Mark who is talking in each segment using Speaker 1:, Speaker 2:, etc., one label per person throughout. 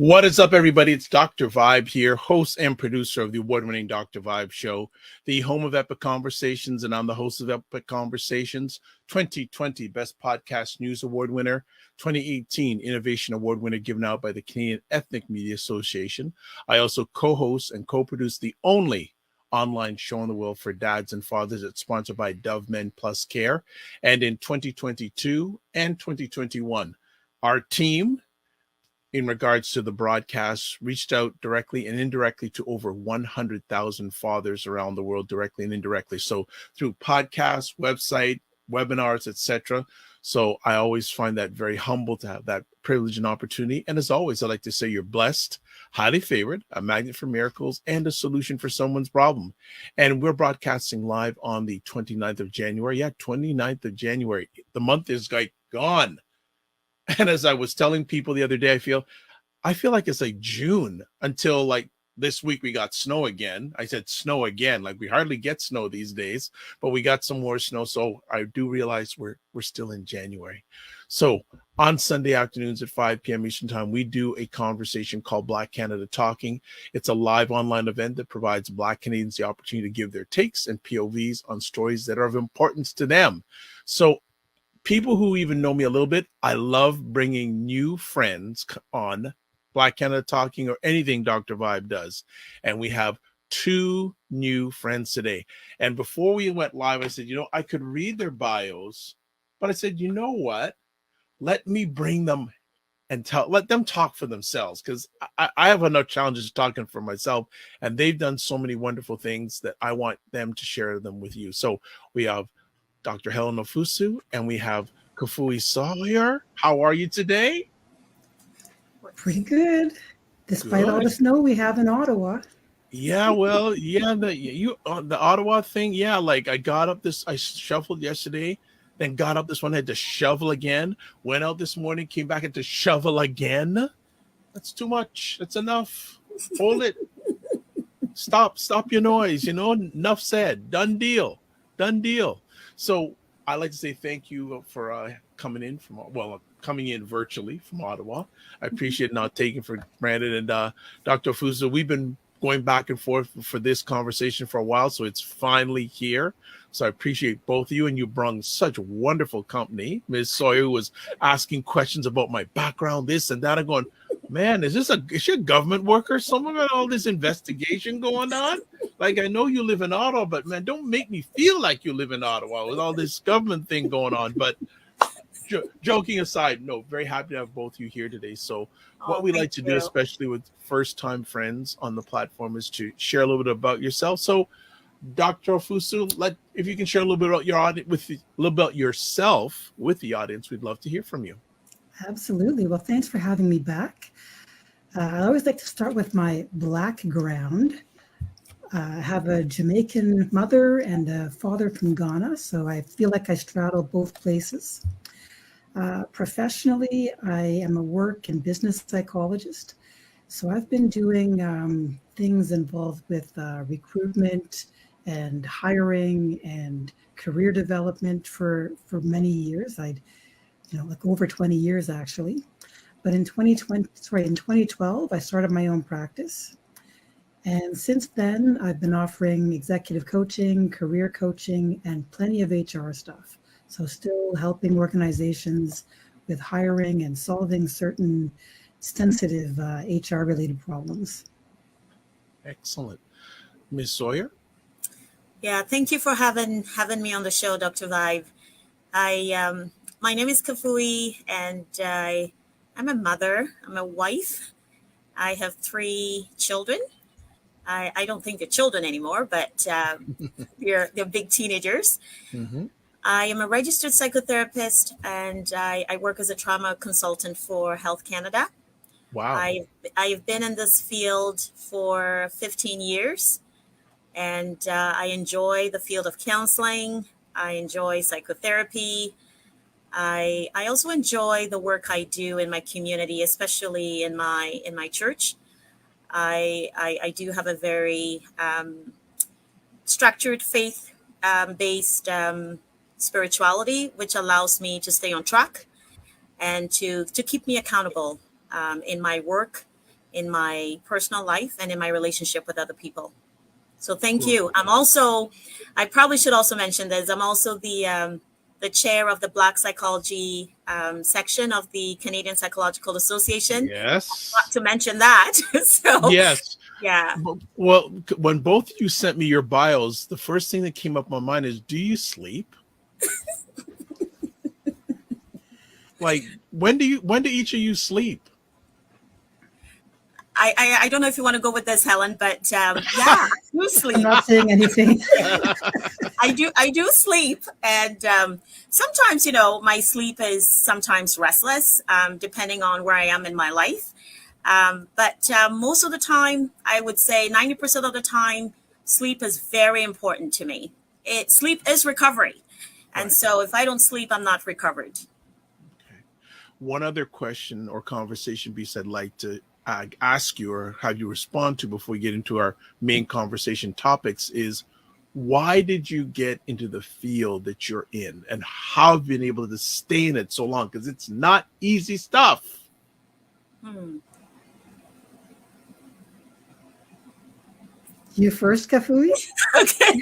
Speaker 1: What is up, everybody? It's Dr. Vibe here, host and producer of the award-winning Dr. Vibe Show, the home of Epic Conversations, and I'm the host of Epic Conversations, 2020 Best Podcast News Award winner, 2018 Innovation Award winner given out by the Canadian Ethnic Media Association. I also co-host and co-produce the only online show in the world for dads and fathers. It's sponsored by Dove Men Plus Care. And in 2022 and 2021, our team, in regards to the broadcast, reached out directly and indirectly to over 100,000 fathers around the world, directly and indirectly. So through podcasts, website, webinars, etc. So I always find that very humble to have that privilege and opportunity. And as always, I like to say you're blessed, highly favored, a magnet for miracles, and a solution for someone's problem. And we're broadcasting live on the 29th of January. Yeah, 29th of January. The month is like gone. And as I was telling people the other day, I feel like it's like June until like this week we got snow again. I said snow again, like we hardly get snow these days, but we got some more snow. So I do realize we're still in January. So on Sunday afternoons at 5 p.m. Eastern Time, we do a conversation called Black Canada Talking. It's a live online event that provides Black Canadians the opportunity to give their takes and POVs on stories that are of importance to them. So people who even know me a little bit, I love bringing new friends on Black Canada Talking or anything Dr. Vibe does. And we have two new friends today. And before we went live, I said, I could read their bios, but I said, you know what? Let me bring them and let them talk for themselves, because I have enough challenges talking for myself, and they've done so many wonderful things that I want them to share them with you. So we have Dr. Helen Ofosu, and we have Kafui Sawyer. How are you today?
Speaker 2: Pretty good, despite all the snow we have in Ottawa.
Speaker 1: Yeah, well, yeah, the Ottawa thing, yeah, like I shuffled yesterday, then got up this one, had to shovel again, went out this morning, came back, had to shovel again. That's too much. That's enough. Hold it. Stop your noise, enough said. Done deal. So I'd like to say thank you for coming in virtually from Ottawa. I appreciate not taking for granted. And Dr. Ofosu, we've been going back and forth for this conversation for a while, so it's finally here. So I appreciate both of you, and you brought such wonderful company. Ms. Sawyer was asking questions about my background, this and that. I'm going, man, is she a government worker? Someone got all this investigation going on? Like, I know you live in Ottawa, but man, don't make me feel like you live in Ottawa with all this government thing going on. But joking aside, no, very happy to have both of you here today. So what we like to do, especially with first-time friends on the platform, is to share a little bit about yourself. So Dr. Ofosu, if you can share a little bit about your audience, a little about yourself with the audience, we'd love to hear from you.
Speaker 2: Absolutely. Well, thanks for having me back. I always like to start with my background. I have a Jamaican mother and a father from Ghana, so I feel like I straddle both places. Professionally, I am a work and business psychologist. So I've been doing things involved with recruitment and hiring and career development for many years. Like over 20 years actually. But in 2012, I started my own practice. And since then, I've been offering executive coaching, career coaching, and plenty of HR stuff. So still helping organizations with hiring and solving certain sensitive HR-related problems.
Speaker 1: Excellent. Ms. Sawyer?
Speaker 3: Yeah, thank you for having me on the show, Dr. Vibe. My name is Kafui, and I'm a mother. I'm a wife. I have 3 children. I don't think they're children anymore, but they're big teenagers. Mm-hmm. I am a registered psychotherapist, and I work as a trauma consultant for Health Canada.
Speaker 1: Wow.
Speaker 3: I have been in this field for 15 years, and I enjoy the field of counseling. I enjoy psychotherapy. I also enjoy the work I do in my community, especially in my church. I do have a very structured faith-based spirituality, which allows me to stay on track and to keep me accountable in my work in my personal life and in my relationship with other people. So thank you. I probably should also mention this. I'm also the chair of the Black Psychology section of the Canadian Psychological Association.
Speaker 1: Yes.
Speaker 3: Not to mention that. So
Speaker 1: yes.
Speaker 3: Yeah.
Speaker 1: Well, when both of you sent me your bios, the first thing that came up in my mind is, do you sleep? Like, when do each of you sleep?
Speaker 3: I don't know if you want to go with this, Helen, but yeah, I do sleep.
Speaker 2: I'm not saying anything.
Speaker 3: I do sleep, and sometimes, my sleep is sometimes restless, depending on where I am in my life. But most of the time, I would say 90% of the time, sleep is very important to me. Sleep is recovery, and so if I don't sleep, I'm not recovered.
Speaker 1: Okay. One other question or conversation piece I'd like to ask you or have you respond to before we get into our main conversation topics is, why did you get into the field that you're in, and how have you been able to stay in it so long? Because it's not easy stuff.
Speaker 2: You first, Kafui?
Speaker 3: Okay.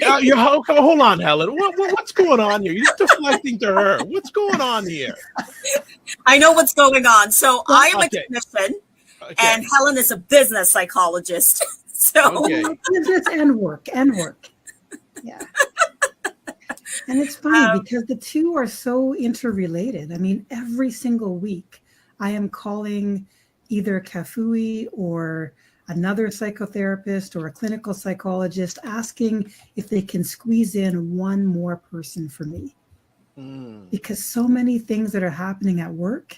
Speaker 1: Hold on, Helen. What's going on here? You're deflecting to her. What's going on here?
Speaker 3: I know what's going on. So I am a clinician, and Helen is a business psychologist. So
Speaker 2: business and work. Yeah. And it's funny because the two are so interrelated. I mean, every single week I am calling either Kafui or another psychotherapist or a clinical psychologist asking if they can squeeze in one more person for me. Because so many things that are happening at work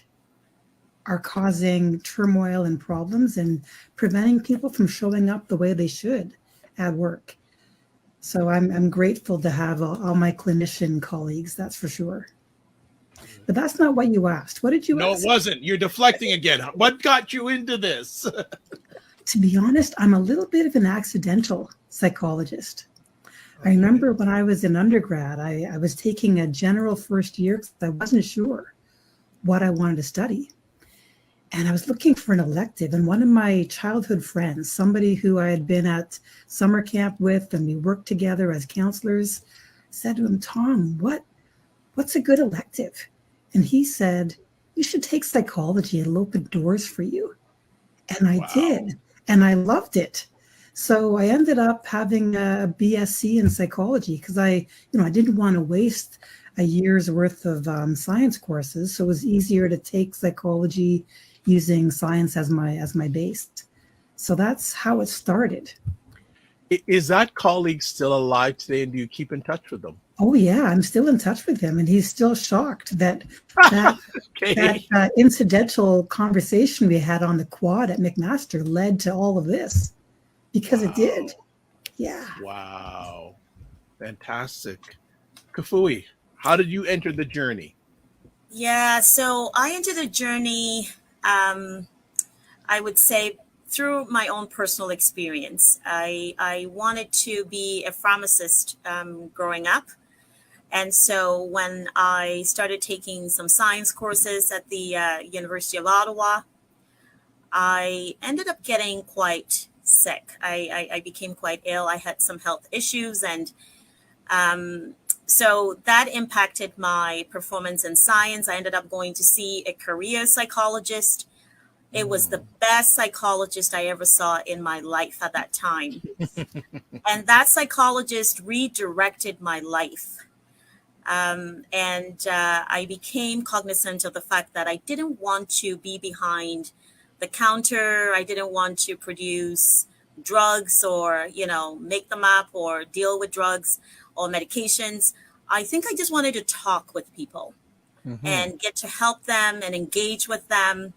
Speaker 2: are causing turmoil and problems and preventing people from showing up the way they should at work. So I'm grateful to have all my clinician colleagues, that's for sure. But that's not what you asked. What did you ask?
Speaker 1: No, it wasn't. You're deflecting again. What got you into this?
Speaker 2: To be honest, I'm a little bit of an accidental psychologist. I remember when I was in undergrad, I was taking a general first year because I wasn't sure what I wanted to study. And I was looking for an elective, and one of my childhood friends, somebody who I had been at summer camp with and we worked together as counselors, said to him, Tom, what's a good elective? And he said, you should take psychology. It'll open doors for you. And I did, and I loved it. So I ended up having a BSc in psychology because I didn't want to waste a year's worth of science courses. So it was easier to take psychology using science as my base. So that's how it started.
Speaker 1: Is that colleague still alive today, and do you keep in touch with them?
Speaker 2: Oh yeah, I'm still in touch with him, and he's still shocked that incidental conversation we had on the quad at McMaster led to all of this, because it did. Yeah. Wow.
Speaker 1: Fantastic. Kafui, how did you enter the journey?
Speaker 3: Yeah, so I entered the journey, I would say, through my own personal experience. I wanted to be a pharmacist growing up. And so when I started taking some science courses at the University of Ottawa, I ended up getting quite sick. I became quite ill. I had some health issues, and so that impacted my performance in science. I ended up going to see a career psychologist. It was the best psychologist I ever saw in my life at that time. And that psychologist redirected my life. And I became cognizant of the fact that I didn't want to be behind the counter. I didn't want to produce drugs or, make them up or deal with drugs or medications. I think I just wanted to talk with people and get to help them and engage with them.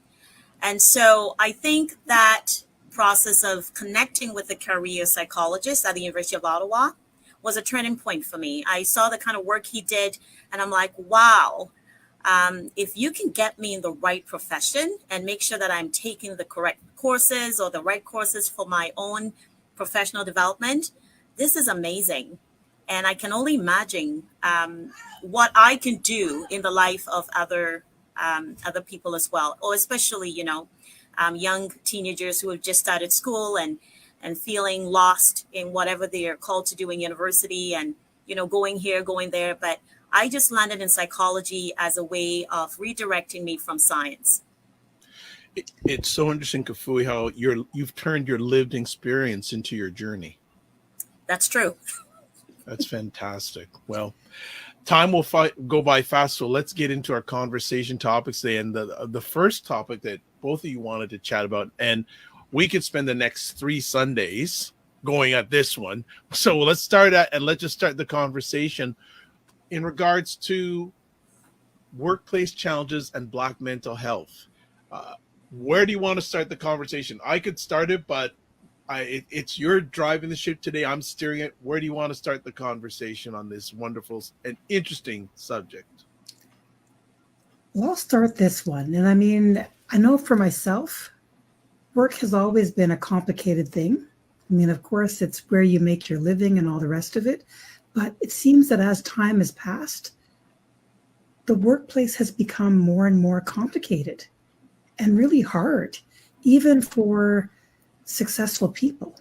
Speaker 3: And so I think that process of connecting with a career psychologist at the University of Ottawa was a turning point for me. I saw the kind of work he did, and I'm like, wow, if you can get me in the right profession and make sure that I'm taking the correct courses or the right courses for my own professional development, this is amazing. And I can only imagine what I can do in the life of other people as well, or especially, young teenagers who have just started school and feeling lost in whatever they are called to do in university, and going here, going there. But I just landed in psychology as a way of redirecting me from science.
Speaker 1: It's so interesting, Kafui, how you've turned your lived experience into your journey.
Speaker 3: That's true.
Speaker 1: That's fantastic. Well, time will go by fast, so let's get into our conversation topics today. And the first topic that both of you wanted to chat about, and we could spend the next 3 Sundays going at this one. So let's just start the conversation in regards to workplace challenges and Black mental health. Where do you want to start the conversation? I could start it, but it's you're driving the ship today. I'm steering it. Where do you want to start the conversation on this wonderful and interesting subject?
Speaker 2: Well, I'll start this one. And I mean, I know for myself, work has always been a complicated thing. I mean, of course, it's where you make your living and all the rest of it. But it seems that as time has passed, the workplace has become more and more complicated and really hard, even for successful people.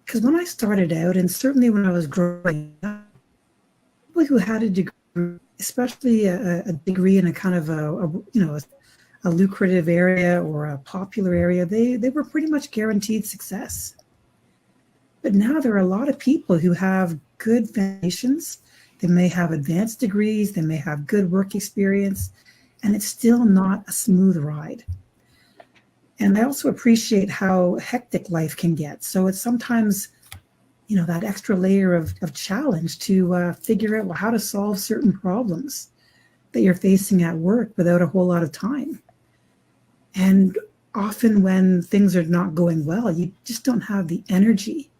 Speaker 2: Because when I started out, and certainly when I was growing up, people who had a degree, especially a degree in a kind of a lucrative area or a popular area, they were pretty much guaranteed success. But now there are a lot of people who have good foundations. They may have advanced degrees, they may have good work experience, and it's still not a smooth ride. And I also appreciate how hectic life can get. So it's sometimes, that extra layer of challenge to figure out how to solve certain problems that you're facing at work without a whole lot of time. And often when things are not going well, you just don't have the energy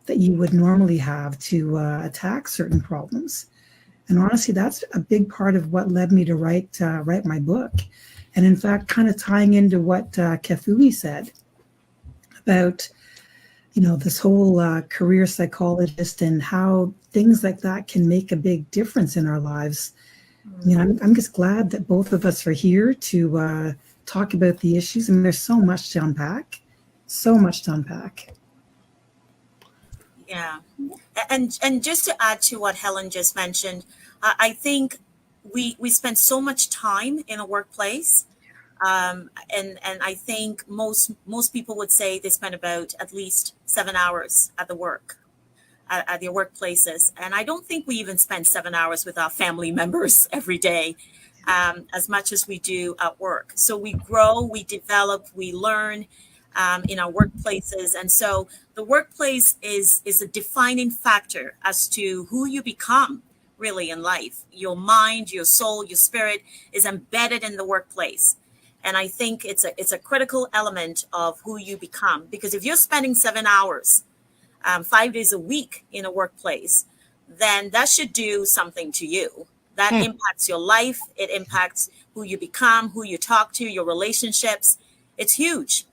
Speaker 2: that you would normally have to attack certain problems. And honestly, that's a big part of what led me to write my book. And in fact, kind of tying into what Kafui said about, this whole career psychologist and how things like that can make a big difference in our lives. I mean, I'm just glad that both of us are here to talk about the issues. I mean, there's so much to unpack,
Speaker 3: Yeah. And just to add to what Helen just mentioned, I think we spend so much time in a workplace. And I think most people would say they spend about at least 7 hours at at their workplaces. And I don't think we even spend 7 hours with our family members every day, as much as we do at work. So we grow, we develop, we learn in our workplaces. And so the workplace is a defining factor as to who you become really in life. Your mind, your soul, your spirit is embedded in the workplace. And I think it's a critical element of who you become, because if you're spending 7 hours, 5 days a week in a workplace, then that should do something to you. That impacts your life. It impacts who you become, who you talk to, your relationships. It's huge.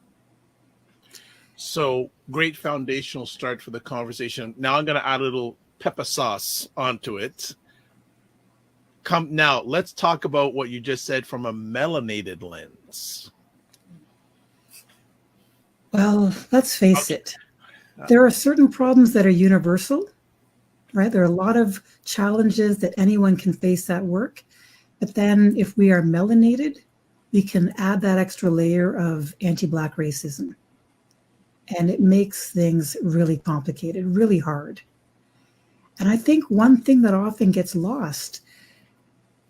Speaker 1: So great foundational start for the conversation. Now I'm going to add a little pepper sauce onto it. Now let's talk about what you just said from a melanated lens.
Speaker 2: Well, let's face it. There are certain problems that are universal, right? There are a lot of challenges that anyone can face at work. But then if we are melanated, we can add that extra layer of anti-Black racism. And it makes things really complicated, really hard. And I think one thing that often gets lost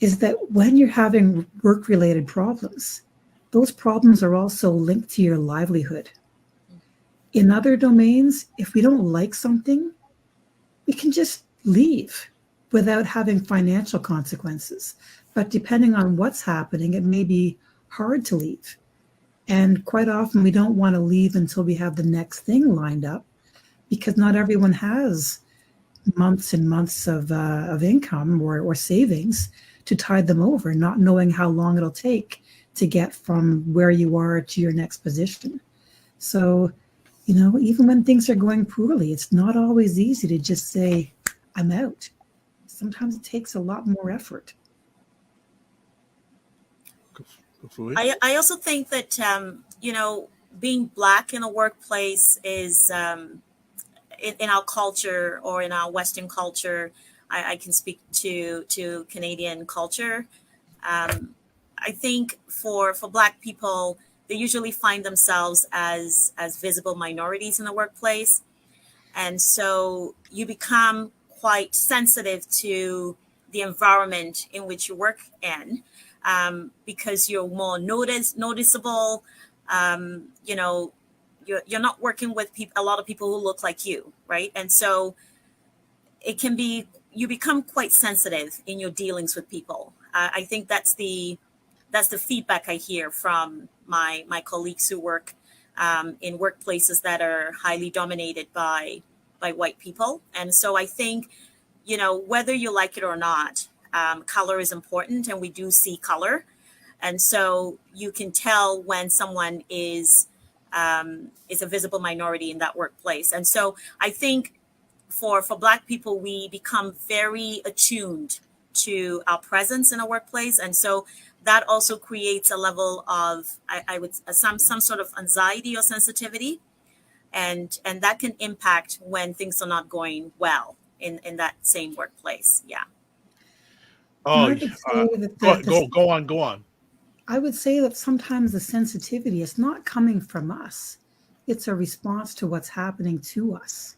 Speaker 2: is that when you're having work-related problems, those problems are also linked to your livelihood. In other domains, if we don't like something, we can just leave without having financial consequences. But depending on what's happening, it may be hard to leave. And quite often we don't want to leave until we have the next thing lined up, because not everyone has months and months of income or savings to tide them over, not knowing how long it'll take to get from where you are to your next position. So, even when things are going poorly, it's not always easy to just say, I'm out. Sometimes it takes a lot more effort.
Speaker 1: Kafui?
Speaker 3: I also think that, being Black in a workplace is, in our culture or in our Western culture, I can speak to Canadian culture. I think for Black people, they usually find themselves as visible minorities in the workplace. And so you become quite sensitive to the environment in which you work in, because you're more noticeable. You know, you're not working with a lot of people who look like you, right? And so it can be, you become quite sensitive in your dealings with people. I think that's the feedback I hear from my colleagues who work in workplaces that are highly dominated by white people. And so I think, whether you like it or not, color is important, and we do see color. And so you can tell when someone is a visible minority in that workplace. And so I think for Black people, we become very attuned to our presence in a workplace. And so that also creates a level of, I would, some sort of anxiety or sensitivity. And that can impact when things are not going well in that same workplace. Yeah.
Speaker 1: Oh,
Speaker 2: I would say that
Speaker 1: go on.
Speaker 2: I would say that sometimes the sensitivity is not coming from us. It's a response to what's happening to us.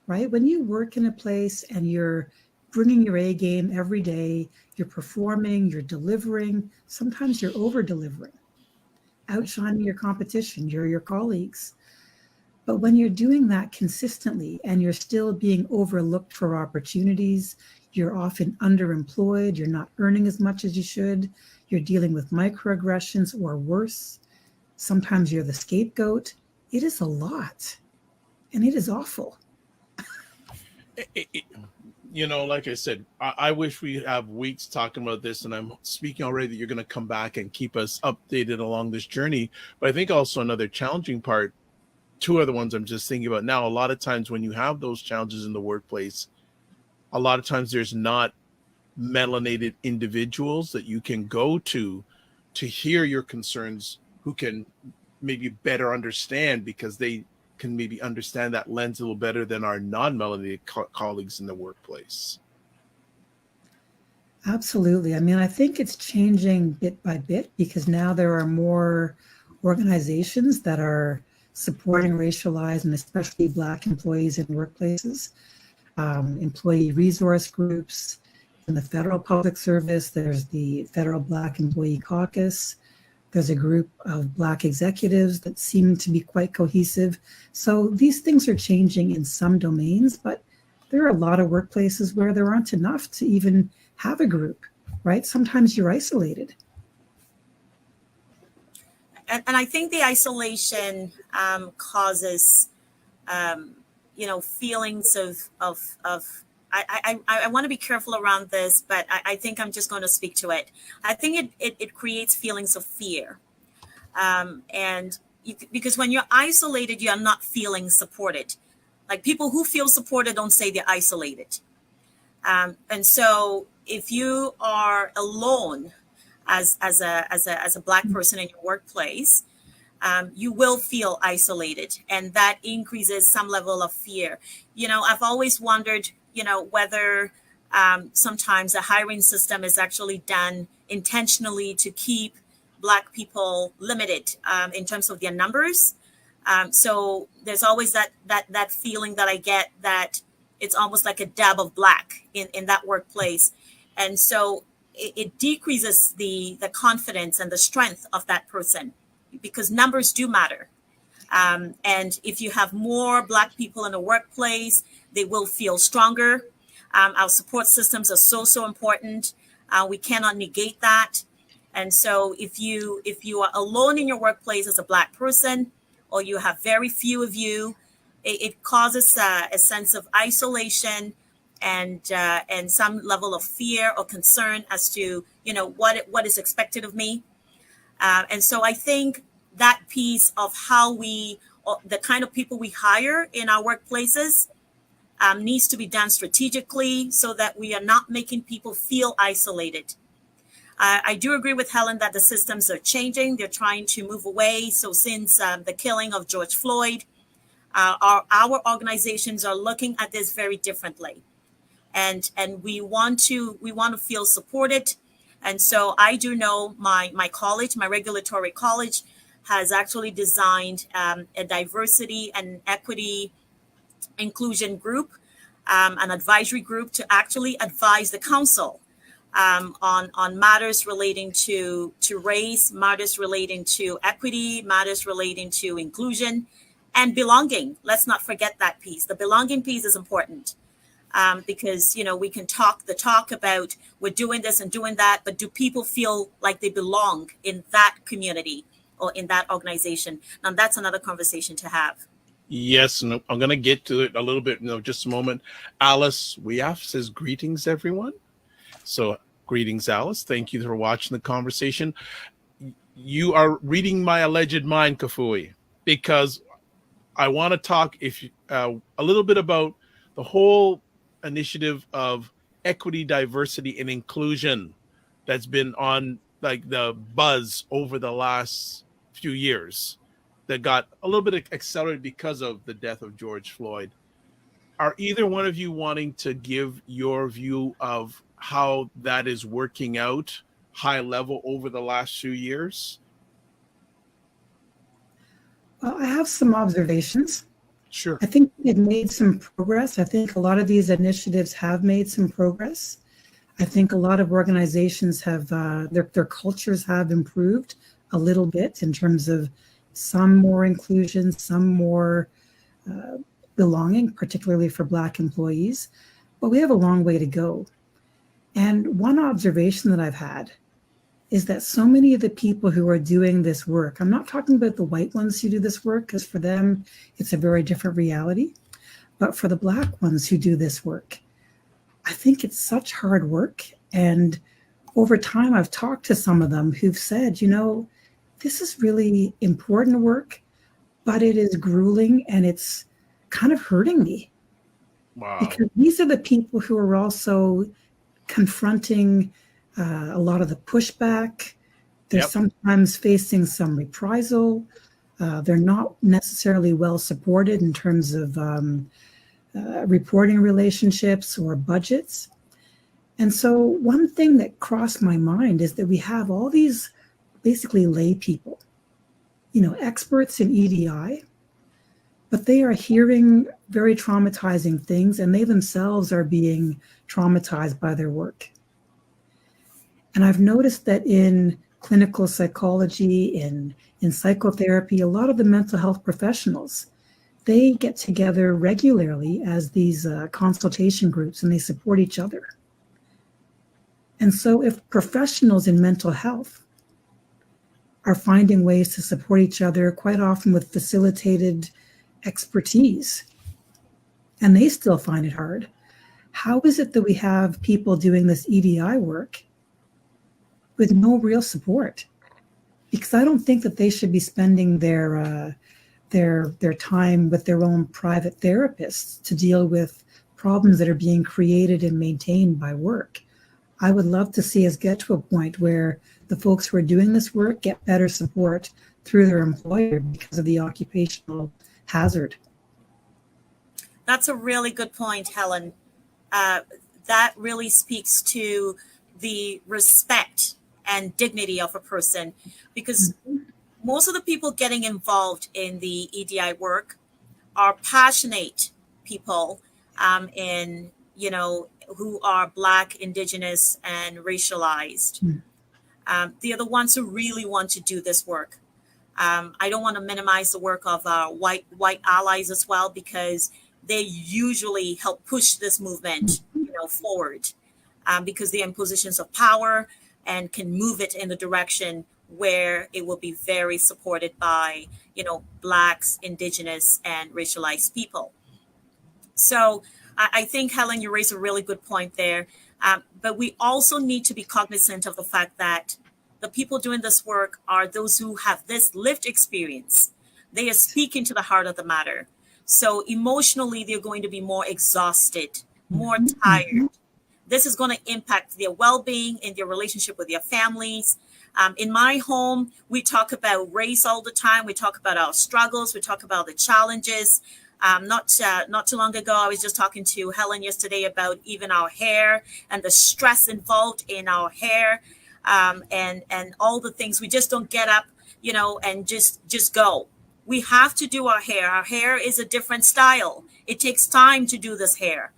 Speaker 2: Right? When you work in a place and you're bringing your A game every day, you're performing, you're delivering, sometimes you're over delivering, outshining your competition, your colleagues. But when you're doing that consistently and you're still being overlooked for opportunities, you're often underemployed, you're not earning as much as you should, you're dealing with microaggressions or worse, sometimes you're the scapegoat. It is a lot, and it is awful.
Speaker 1: Like I said, I wish we have weeks talking about this, and I'm speaking already that you're going to come back and keep us updated along this journey. But I think also another challenging part, two other ones I'm just thinking about now, a lot of times when you have those challenges in the workplace, a lot of times there's not melanated individuals that you can go to hear your concerns, who can maybe better understand, because they can maybe understand that lens a little better than our non-melanated colleagues in the workplace.
Speaker 2: Absolutely. I mean, I think it's changing bit by bit, because now there are more organizations that are supporting racialized and especially Black employees in workplaces, employee resource groups. In the federal public service, there's the Federal Black Employee Caucus. There's a group of Black executives that seem to be quite cohesive. So these things are changing in some domains, but there are a lot of workplaces where there aren't enough to even have a group, right? Sometimes you're isolated.
Speaker 3: And I think the isolation causes, feelings of I want to be careful around this, but I think I'm just going to speak to it. I think it creates feelings of fear. Because when you're isolated, you're not feeling supported. Like, people who feel supported don't say they're isolated. And so if you are alone as a Black person in your workplace, you will feel isolated, and that increases some level of fear. I've always wondered, whether sometimes the hiring system is actually done intentionally to keep Black people limited in terms of their numbers. So there's always that feeling that I get, that it's almost like a dab of Black in that workplace. And so it decreases the confidence and the strength of that person, because numbers do matter. And if you have more Black people in the workplace, they will feel stronger. Our support systems are so important. We cannot negate that. And so if you are alone in your workplace as a Black person, or you have very few of you, it causes a sense of isolation and some level of fear or concern as to what is expected of me. And so I think that piece of how the kind of people we hire in our workplaces needs to be done strategically, so that we are not making people feel isolated. I do agree with Helen that the systems are changing. They're trying to move away. So since the killing of George Floyd, our organizations are looking at this very differently, and we want to feel supported. And so I do know my college, my regulatory college, has actually designed a diversity and equity inclusion group, an advisory group to actually advise the council on matters relating to race, matters relating to equity, matters relating to inclusion and belonging. Let's not forget that piece. The belonging piece is important, because, we can talk the talk about we're doing this and doing that, but do people feel like they belong in that community or in that organization? Now, that's another conversation to have.
Speaker 1: Yes, and I'm going to get to it a little bit in just a moment. Alice Weaf says, greetings, everyone. So greetings, Alice. Thank you for watching the conversation. You are reading my alleged mind, Kafui, because I want to talk a little bit about the whole initiative of equity, diversity, and inclusion that's been on like the buzz over the last few years that got a little bit accelerated because of the death of George Floyd. Are either one of you wanting to give your view of how that is working out high level over the last few years?
Speaker 2: Well, I have some observations.
Speaker 1: Sure.
Speaker 2: I think they've made some progress. I think a lot of these initiatives have made some progress. I think a lot of organizations have, their cultures have improved a little bit in terms of some more inclusion, some more belonging, particularly for Black employees. But we have a long way to go. And one observation that I've had is that so many of the people who are doing this work, I'm not talking about the white ones who do this work, because for them, it's a very different reality. But for the Black ones who do this work, I think it's such hard work. And over time, I've talked to some of them who've said, this is really important work, but it is grueling and it's kind of hurting me.
Speaker 1: Wow.
Speaker 2: Because these are the people who are also confronting a lot of the pushback. They're sometimes facing some reprisal. They're not necessarily well supported in terms of reporting relationships or budgets. And so one thing that crossed my mind is that we have all these basically lay people, experts in EDI, but they are hearing very traumatizing things, and they themselves are being traumatized by their work. And I've noticed that in clinical psychology, in psychotherapy, a lot of the mental health professionals, they get together regularly as these consultation groups, and they support each other. And so if professionals in mental health are finding ways to support each other, quite often with facilitated expertise, and they still find it hard, how is it that we have people doing this EDI work with no real support? Because I don't think that they should be spending their time with their own private therapists to deal with problems that are being created and maintained by work. I would love to see us get to a point where the folks who are doing this work get better support through their employer because of the occupational hazard.
Speaker 3: That's a really good point, Helen. That really speaks to the respect and dignity of a person, because most of the people getting involved in the EDI work are passionate people who are Black, Indigenous, and racialized. They are the ones who really want to do this work. I don't want to minimize the work of our white allies as well, because they usually help push this movement forward, because they're in positions of power and can move it in the direction where it will be very supported by Blacks, Indigenous, and racialized people. So I think, Helen, you raised a really good point there. But we also need to be cognizant of the fact that the people doing this work are those who have this lived experience. They are speaking to the heart of the matter. So emotionally, they're going to be more exhausted, more tired This is going to impact their well-being and their relationship with their families. In my home, we talk about race all the time. We talk about our struggles. We talk about the challenges. Not too long ago, I was just talking to Helen yesterday about even our hair and the stress involved in our hair, and all the things. We just don't get up, and just go. We have to do our hair. Our hair is a different style. It takes time to do this hair.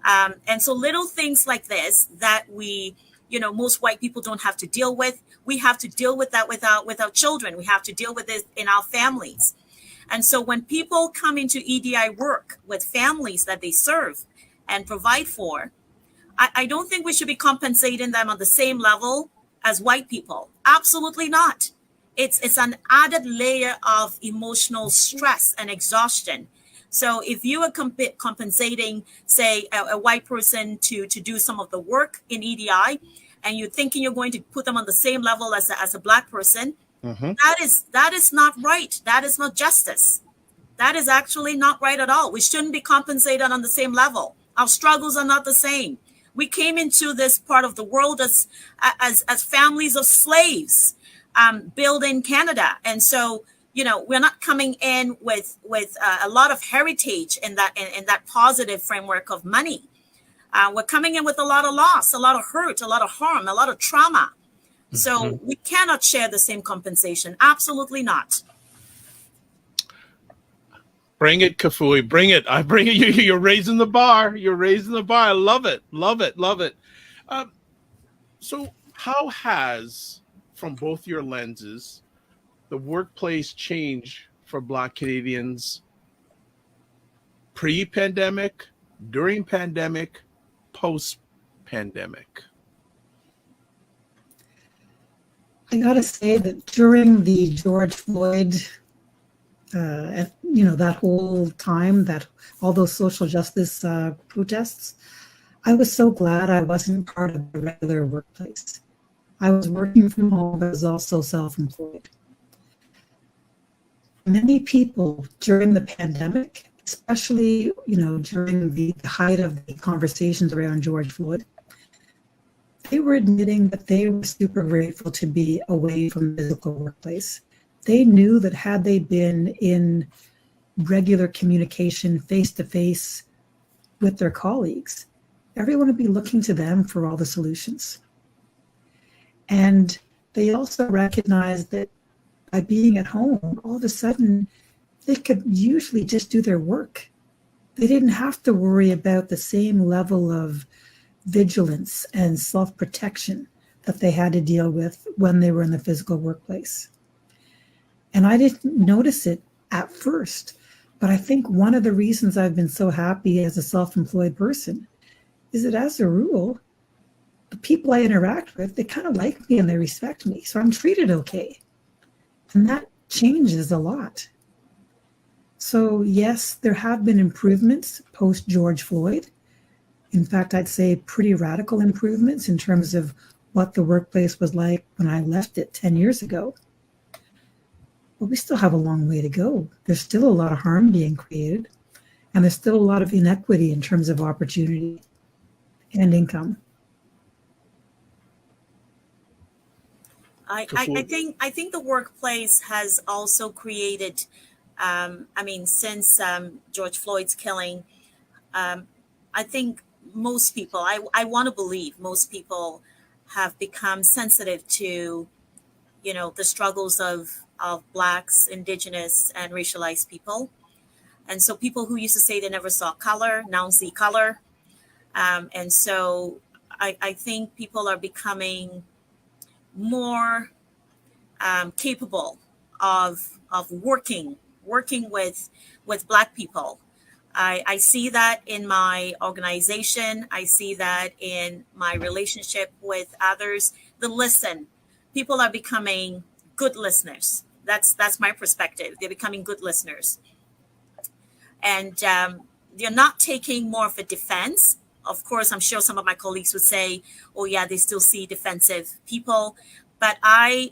Speaker 3: And so little things like this that most white people don't have to deal with. We have to deal with that with our children. We have to deal with it in our families. And so when people come into EDI work with families that they serve and provide for, I don't think we should be compensating them on the same level as white people. Absolutely not. It's an added layer of emotional stress and exhaustion. So if you are compensating, say, a white person to do some of the work in EDI, and you're thinking you're going to put them on the same level as a black person, that is not right. That is not justice. That is actually not right at all. We shouldn't be compensated on the same level. Our struggles are not the same. We came into this part of the world as families of slaves, building Canada, and so we're not coming in with a lot of heritage in that positive framework of money. We're coming in with a lot of loss, a lot of hurt, a lot of harm, a lot of trauma. So we cannot share the same compensation. Absolutely not.
Speaker 1: Bring it, Kafui. Bring it. I bring it. You're raising the bar. You're raising the bar. I love it. Love it. Love it. So how has, from both your lenses, the workplace changed for Black Canadians pre-pandemic, during pandemic, post-pandemic?
Speaker 2: I gotta say that during the George Floyd, that whole time, that all those social justice protests, I was so glad I wasn't part of the regular workplace. I was working from home, but I was also self-employed. Many people during the pandemic, especially, during the height of the conversations around George Floyd, they were admitting that they were super grateful to be away from the physical workplace. They knew that had they been in regular communication face-to-face with their colleagues, everyone would be looking to them for all the solutions. And they also recognized that by being at home, all of a sudden, they could usually just do their work. They didn't have to worry about the same level of vigilance and self-protection that they had to deal with when they were in the physical workplace. And I didn't notice it at first, but I think one of the reasons I've been so happy as a self-employed person is that as a rule, the people I interact with, they kind of like me and they respect me. So I'm treated okay. And that changes a lot. So yes, there have been improvements post George Floyd. In fact, I'd say pretty radical improvements in terms of what the workplace was like when I left it 10 years ago. But we still have a long way to go. There's still a lot of harm being created, and there's still a lot of inequity in terms of opportunity and income.
Speaker 3: I think the workplace has also created, since George Floyd's killing, I think most people, I want to believe most people have become sensitive to, the struggles of Blacks, Indigenous, and racialized people. And so people who used to say they never saw color now see color. And so I think people are becoming more capable of working with Black people. I see that in my organization. I see that in my relationship with others. People are becoming good listeners. That's my perspective. They're becoming good listeners. And they're not taking more of a defense. Of course, I'm sure some of my colleagues would say, oh yeah, they still see defensive people. But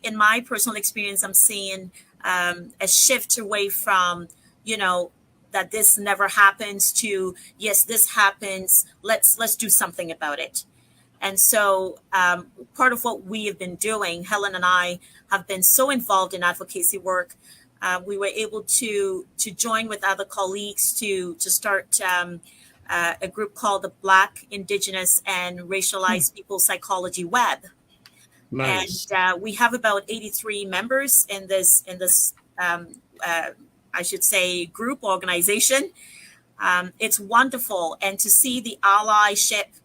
Speaker 3: in my personal experience, I'm seeing a shift away from, that this never happens to, yes, this happens. Let's do something about it. And so part of what we have been doing, Helen and I have been so involved in advocacy work. We were able to join with other colleagues to start a group called the Black, Indigenous, and Racialized People Psychology Web.
Speaker 1: Nice.
Speaker 3: And we have about 83 members in this I should say, group organization. It's wonderful, and to see the allyship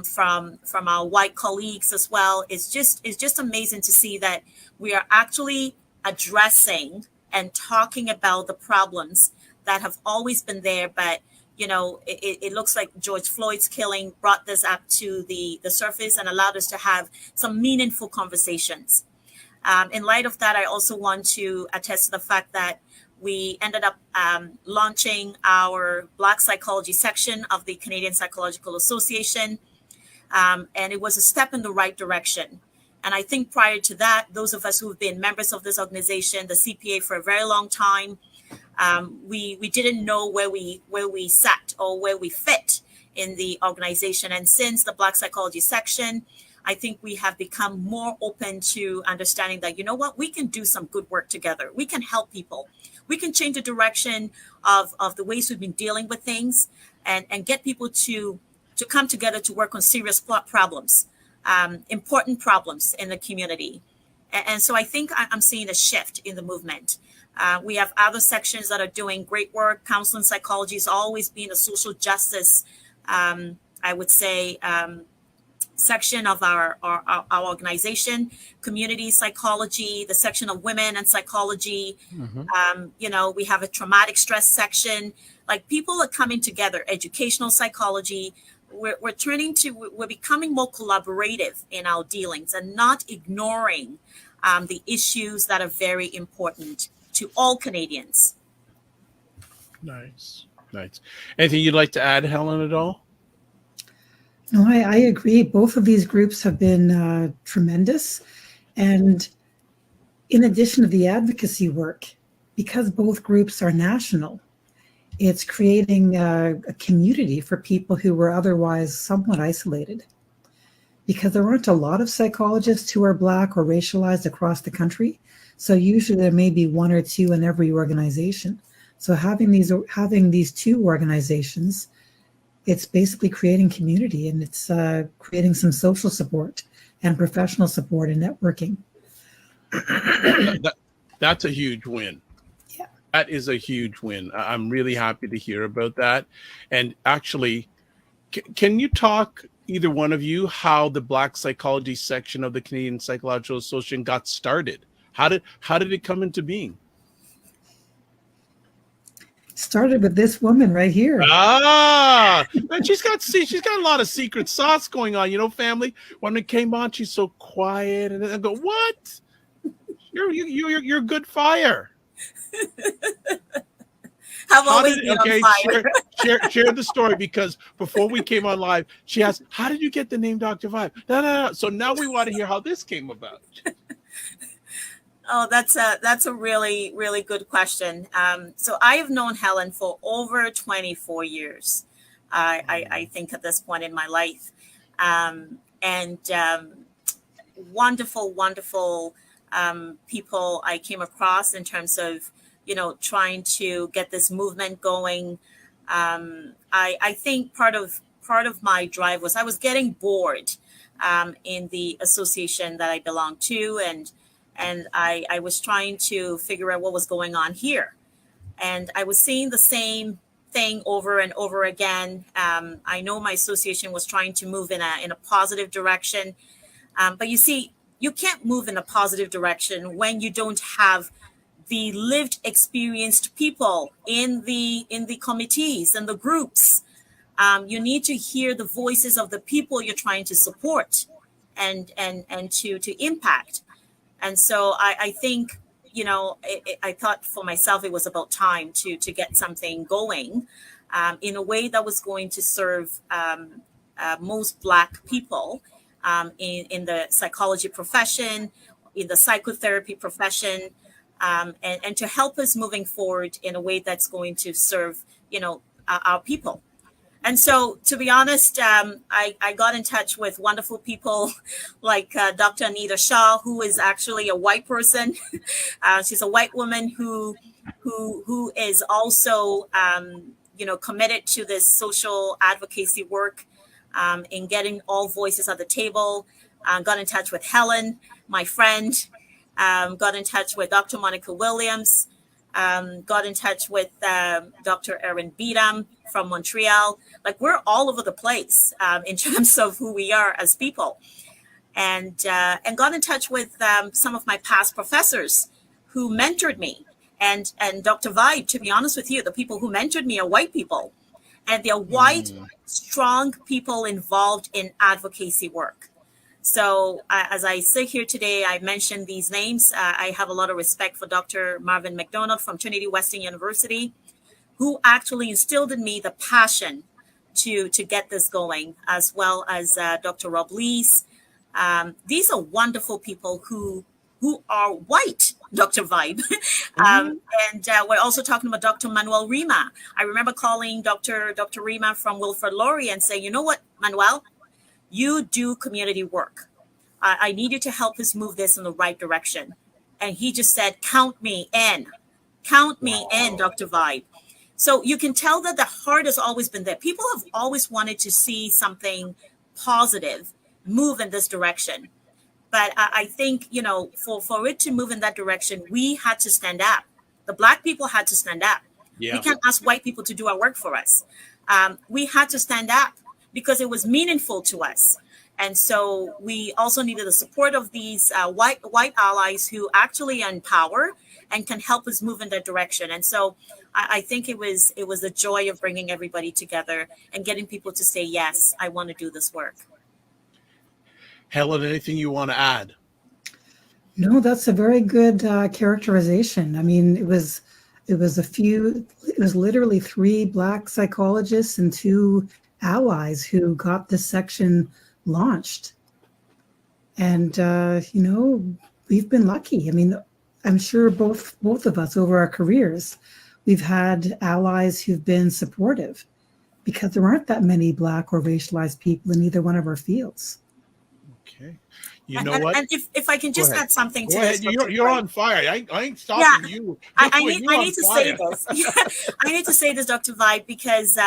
Speaker 3: from our white colleagues as well. It's just amazing to see that we are actually addressing and talking about the problems that have always been there, but it looks like George Floyd's killing brought this up to the surface and allowed us to have some meaningful conversations. In light of that, I also want to attest to the fact that we ended up launching our Black Psychology section of the Canadian Psychological Association, and it was a step in the right direction. And I think prior to that, those of us who have been members of this organization, the CPA, for a very long time, we didn't know where we sat or where we fit in the organization. And since the Black Psychology section, I think we have become more open to understanding that, you know what, we can do some good work together. We can help people. We can change the direction of the ways we've been dealing with things and get people to come together to work on serious problems, important problems in the community. And so I think I'm seeing a shift in the movement. We have other sections that are doing great work. Counseling psychology has always been a social justice, I would say, section of our organization. Community psychology, the section of women and psychology. Mm-hmm. We have a traumatic stress section. Like, people are coming together. Educational psychology. We're becoming more collaborative in our dealings and not ignoring the issues that are very important to all Canadians.
Speaker 1: Nice. Anything you'd like to add, Helen, at all?
Speaker 2: No, I agree. Both of these groups have been tremendous. And in addition to the advocacy work, because both groups are national, it's creating a community for people who were otherwise somewhat isolated. Because there aren't a lot of psychologists who are Black or racialized across the country. So usually there may be one or two in every organization. So having these two organizations, it's basically creating community, and it's creating some social support and professional support and networking.
Speaker 1: That's a huge win.
Speaker 2: Yeah.
Speaker 1: That is a huge win. I'm really happy to hear about that. And actually, can you talk, either one of you, how the Black Psychology section of the Canadian Psychological Association got started? How did it come into being?
Speaker 2: Started with this woman right here.
Speaker 1: And she's got a lot of secret sauce going on, family. When it came on, she's so quiet, and I go, "What? You're good fire."
Speaker 3: I've always been on fire.
Speaker 1: Share the story, because before we came on live, she asked, "How did you get the name Dr. Vibe?" No. So now we want to hear how this came about.
Speaker 3: Oh, that's a really, really good question. So I have known Helen for over 24 years, I think, at this point in my life. And wonderful people I came across in terms of, trying to get this movement going. I think part of my drive was I was getting bored in the association that I belonged to, and I was trying to figure out what was going on here. And I was seeing the same thing over and over again. I know my association was trying to move in a positive direction. But you see, you can't move in a positive direction when you don't have the lived, experienced people in the committees and the groups. You need to hear the voices of the people you're trying to support and to impact. And so I think, I thought for myself it was about time to get something going in a way that was going to serve most Black people in the psychology profession, in the psychotherapy profession, and to help us moving forward in a way that's going to serve, our people. And so, to be honest, I got in touch with wonderful people like Dr. Anita Shaw, who is actually a white person. She's a white woman who is also, committed to this social advocacy work, in getting all voices at the table. Got in touch with Helen, my friend. Got in touch with Dr. Monica Williams. Got in touch with Dr. Erin Beadham from Montreal. Like, we're all over the place in terms of who we are as people. And got in touch with some of my past professors who mentored me. And Dr. Vibe, to be honest with you, the people who mentored me are white people. And they're white, strong people involved in advocacy work. So as I sit here today, I mentioned these names. I have a lot of respect for Dr. Marvin McDonald from Trinity Western University, who actually instilled in me the passion to get this going, as well as Dr. Rob Lees. These are wonderful people who are white, Dr. Vibe. And we're also talking about Dr. Manuel Rima. I remember calling Dr. Rima from Wilfrid Laurier and saying, you know what, Manuel? You do community work. I need you to help us move this in the right direction. And he just said, count me in. Count me in, Dr. Vibe. So you can tell that the heart has always been there. People have always wanted to see something positive move in this direction. But I think, for it to move in that direction, we had to stand up. The Black people had to stand up. Yeah. We can't ask white people to do our work for us. We had to stand up, because it was meaningful to us. And so we also needed the support of these white allies who actually are in power and can help us move in that direction. And so I think it was the joy of bringing everybody together and getting people to say, yes, I want to do this work.
Speaker 1: Helen, anything you want to add?
Speaker 2: No, that's a very good characterization. I mean, it was literally 3 Black psychologists and 2 allies who got this section launched. And, we've been lucky. I mean, I'm sure both of us over our careers, we've had allies who've been supportive, because there aren't that many Black or racialized people in either one of our fields.
Speaker 1: Okay. You know what?
Speaker 3: And if I can just add something to this.
Speaker 1: You're on fire. I ain't stopping you.
Speaker 3: I need to say this. I need to say this, Dr. Vibe, because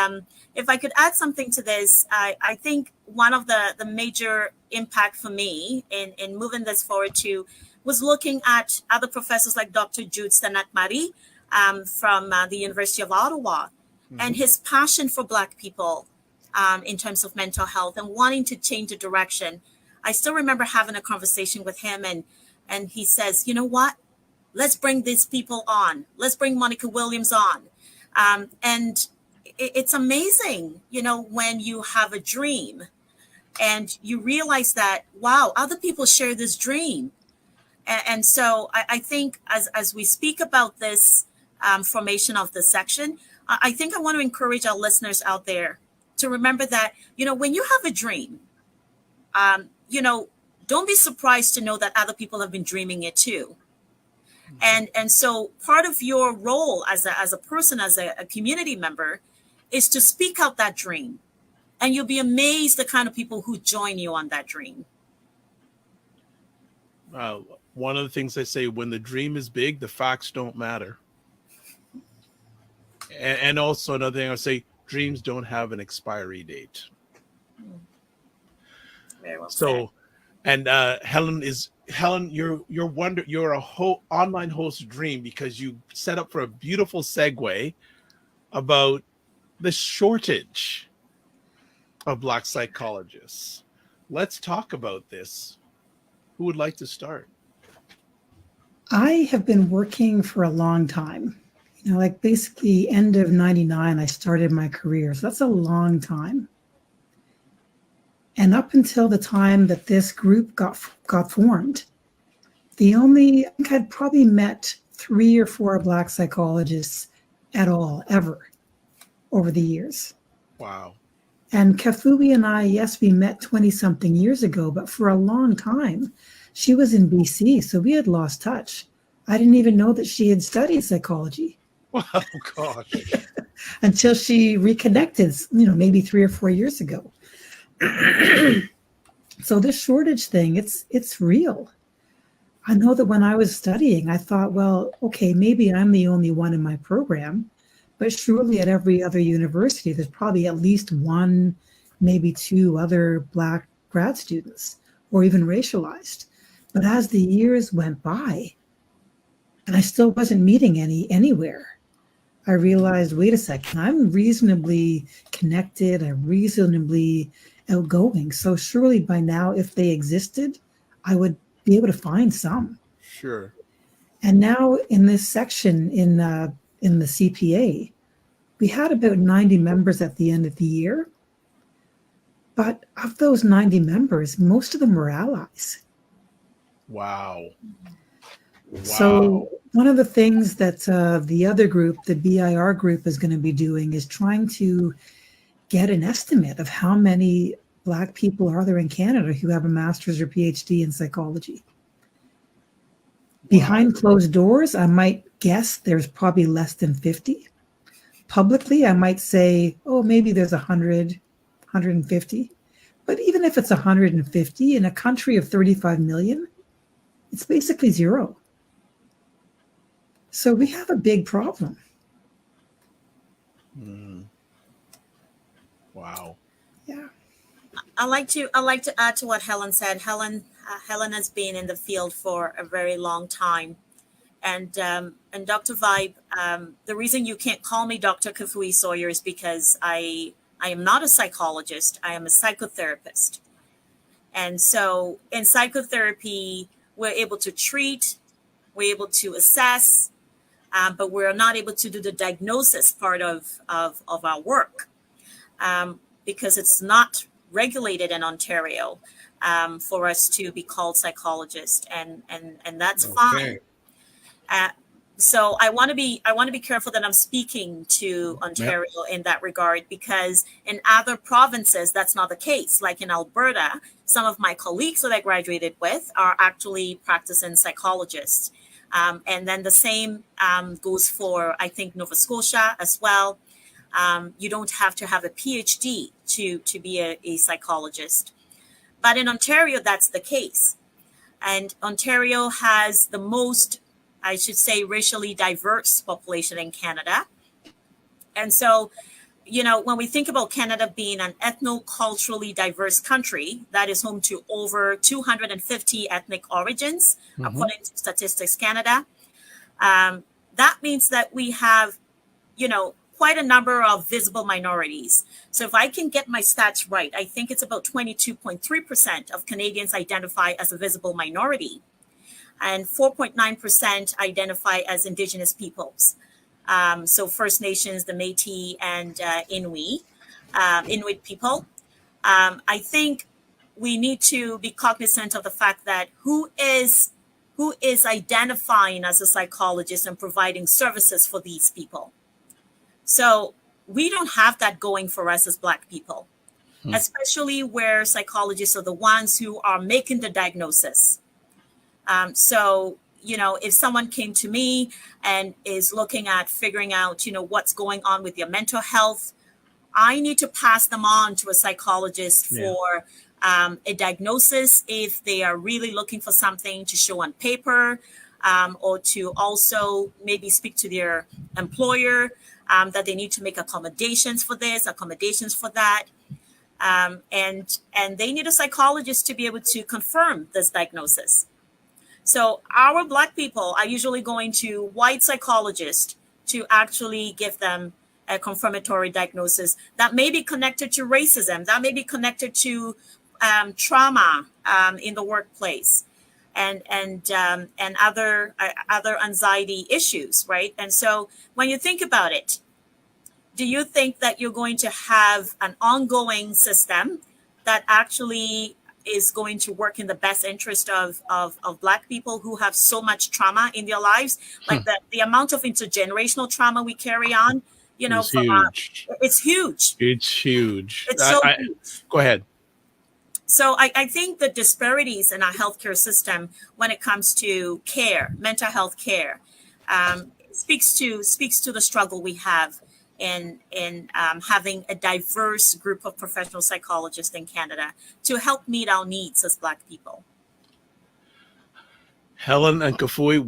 Speaker 3: if I could add something to this, I think one of the major impact for me in moving this forward too was looking at other professors like Dr. Jude Sanat-Marie from the University of Ottawa, and his passion for Black people in terms of mental health and wanting to change the direction. I still remember having a conversation with him, and he says, you know what? Let's bring these people on. Let's bring Monica Williams on. And it's amazing, when you have a dream and you realize that, wow, other people share this dream. And so I think as we speak about this formation of the section, I think I want to encourage our listeners out there to remember that, when you have a dream, don't be surprised to know that other people have been dreaming it too. And so part of your role as a person, as a community member, is to speak out that dream. And you'll be amazed the kind of people who join you on that dream.
Speaker 1: One of the things I say, when the dream is big, the facts don't matter. And also another thing I say, dreams don't have an expiry date.
Speaker 3: Very well
Speaker 1: said. And Helen, you're a whole online host dream, because you set up for a beautiful segue about the shortage of Black psychologists. Let's talk about this. Who would like to start?
Speaker 2: I have been working for a long time. Basically end of 99, I started my career. So that's a long time. And up until the time that this group got formed, I think I'd probably met 3 or 4 Black psychologists at all, ever, over the years.
Speaker 1: Wow.
Speaker 2: And Kafui and I, yes, we met 20-something years ago, but for a long time, she was in BC, so we had lost touch. I didn't even know that she had studied psychology.
Speaker 1: Oh, gosh.
Speaker 2: until she reconnected, maybe 3 or 4 years ago. So this shortage thing, it's real. I know that when I was studying, I thought, well, okay, maybe I'm the only one in my program, but surely at every other university, there's probably at least one, maybe two other Black grad students, or even racialized. But as the years went by, and I still wasn't meeting anywhere, I realized, wait a second, I'm reasonably connected, I'm reasonably outgoing. So surely by now, if they existed, I would be able to find some.
Speaker 1: Sure.
Speaker 2: And now in this section in the CPA, we had about 90 members at the end of the year. But of those 90 members, most of them were allies.
Speaker 1: Wow.
Speaker 2: So one of the things that the other group, the BIR group, is going to be doing is trying to get an estimate of how many Black people are there in Canada who have a master's or PhD in psychology. Behind closed doors, I might guess there's probably less than 50. Publicly, I might say, oh, maybe there's 100, 150. But even if it's 150 in a country of 35 million, it's basically zero. So we have a big problem.
Speaker 1: Wow.
Speaker 2: Yeah.
Speaker 3: I like to add to what Helen said. Helen has been in the field for a very long time, and Dr. Vibe, the reason you can't call me Dr. Kafui Sawyer is because I am not a psychologist. I am a psychotherapist, and so in psychotherapy, we're able to treat, we're able to assess, but we're not able to do the diagnosis part of our work because it's not regulated in Ontario for us to be called psychologists, and that's fine. So I want to be careful that I'm speaking to Ontario in that regard, because in other provinces that's not the case. Like in Alberta, some of my colleagues that I graduated with are actually practicing psychologists, and then the same goes for, I think, Nova Scotia as well. You don't have to have a PhD to be a psychologist. But in Ontario, that's the case. And Ontario has the most, I should say, racially diverse population in Canada. And so, when we think about Canada being an ethno-culturally diverse country that is home to over 250 ethnic origins, according to Statistics Canada, that means that we have, quite a number of visible minorities. So if I can get my stats right, I think it's about 22.3% of Canadians identify as a visible minority, and 4.9% identify as Indigenous peoples. So First Nations, the Métis, and Inuit people. I think we need to be cognizant of the fact that who is identifying as a psychologist and providing services for these people. So we don't have that going for us as Black people, especially where psychologists are the ones who are making the diagnosis. So, if someone came to me and is looking at figuring out, what's going on with your mental health, I need to pass them on to a psychologist for a diagnosis if they are really looking for something to show on paper, or to also maybe speak to their employer that they need to make accommodations for this, accommodations for that. And they need a psychologist to be able to confirm this diagnosis. So our Black people are usually going to white psychologists to actually give them a confirmatory diagnosis that may be connected to racism, that may be connected to trauma in the workplace, and other anxiety issues, right? And so when you think about it, do you think that you're going to have an ongoing system that actually is going to work in the best interest of Black people who have so much trauma in their lives? Like the amount of intergenerational trauma we carry on,
Speaker 1: it's
Speaker 3: huge. It's huge.
Speaker 1: It's huge.
Speaker 3: It's so huge.
Speaker 1: Go ahead.
Speaker 3: So I think the disparities in our healthcare system when it comes to care, mental health care, speaks to the struggle we have in having a diverse group of professional psychologists in Canada to help meet our needs as Black people.
Speaker 1: Helen and Kafui,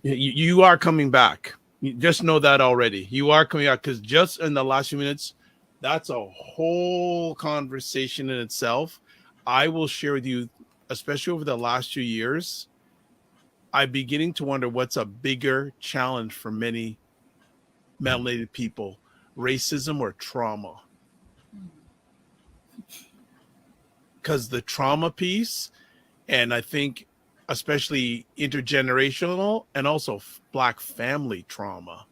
Speaker 1: you are coming back. You just know that already. You are coming out, because just in the last few minutes, that's a whole conversation in itself. I will share with you, especially over the last 2 years, I'm beginning to wonder what's a bigger challenge for many melanated people, racism or trauma. Because the trauma piece, and I think especially intergenerational and also Black family trauma,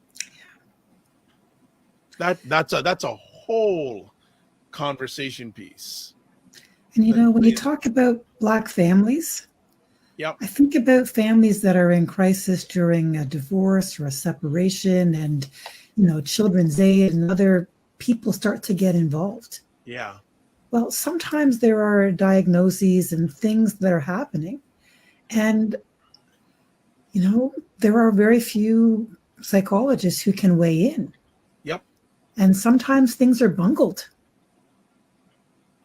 Speaker 1: that's a whole conversation piece.
Speaker 2: And when you talk about Black families,
Speaker 1: yep,
Speaker 2: I think about families that are in crisis during a divorce or a separation, and Children's Aid and other people start to get involved.
Speaker 1: Yeah.
Speaker 2: Well, sometimes there are diagnoses and things that are happening, and there are very few psychologists who can weigh in.
Speaker 1: Yep.
Speaker 2: And sometimes things are bungled.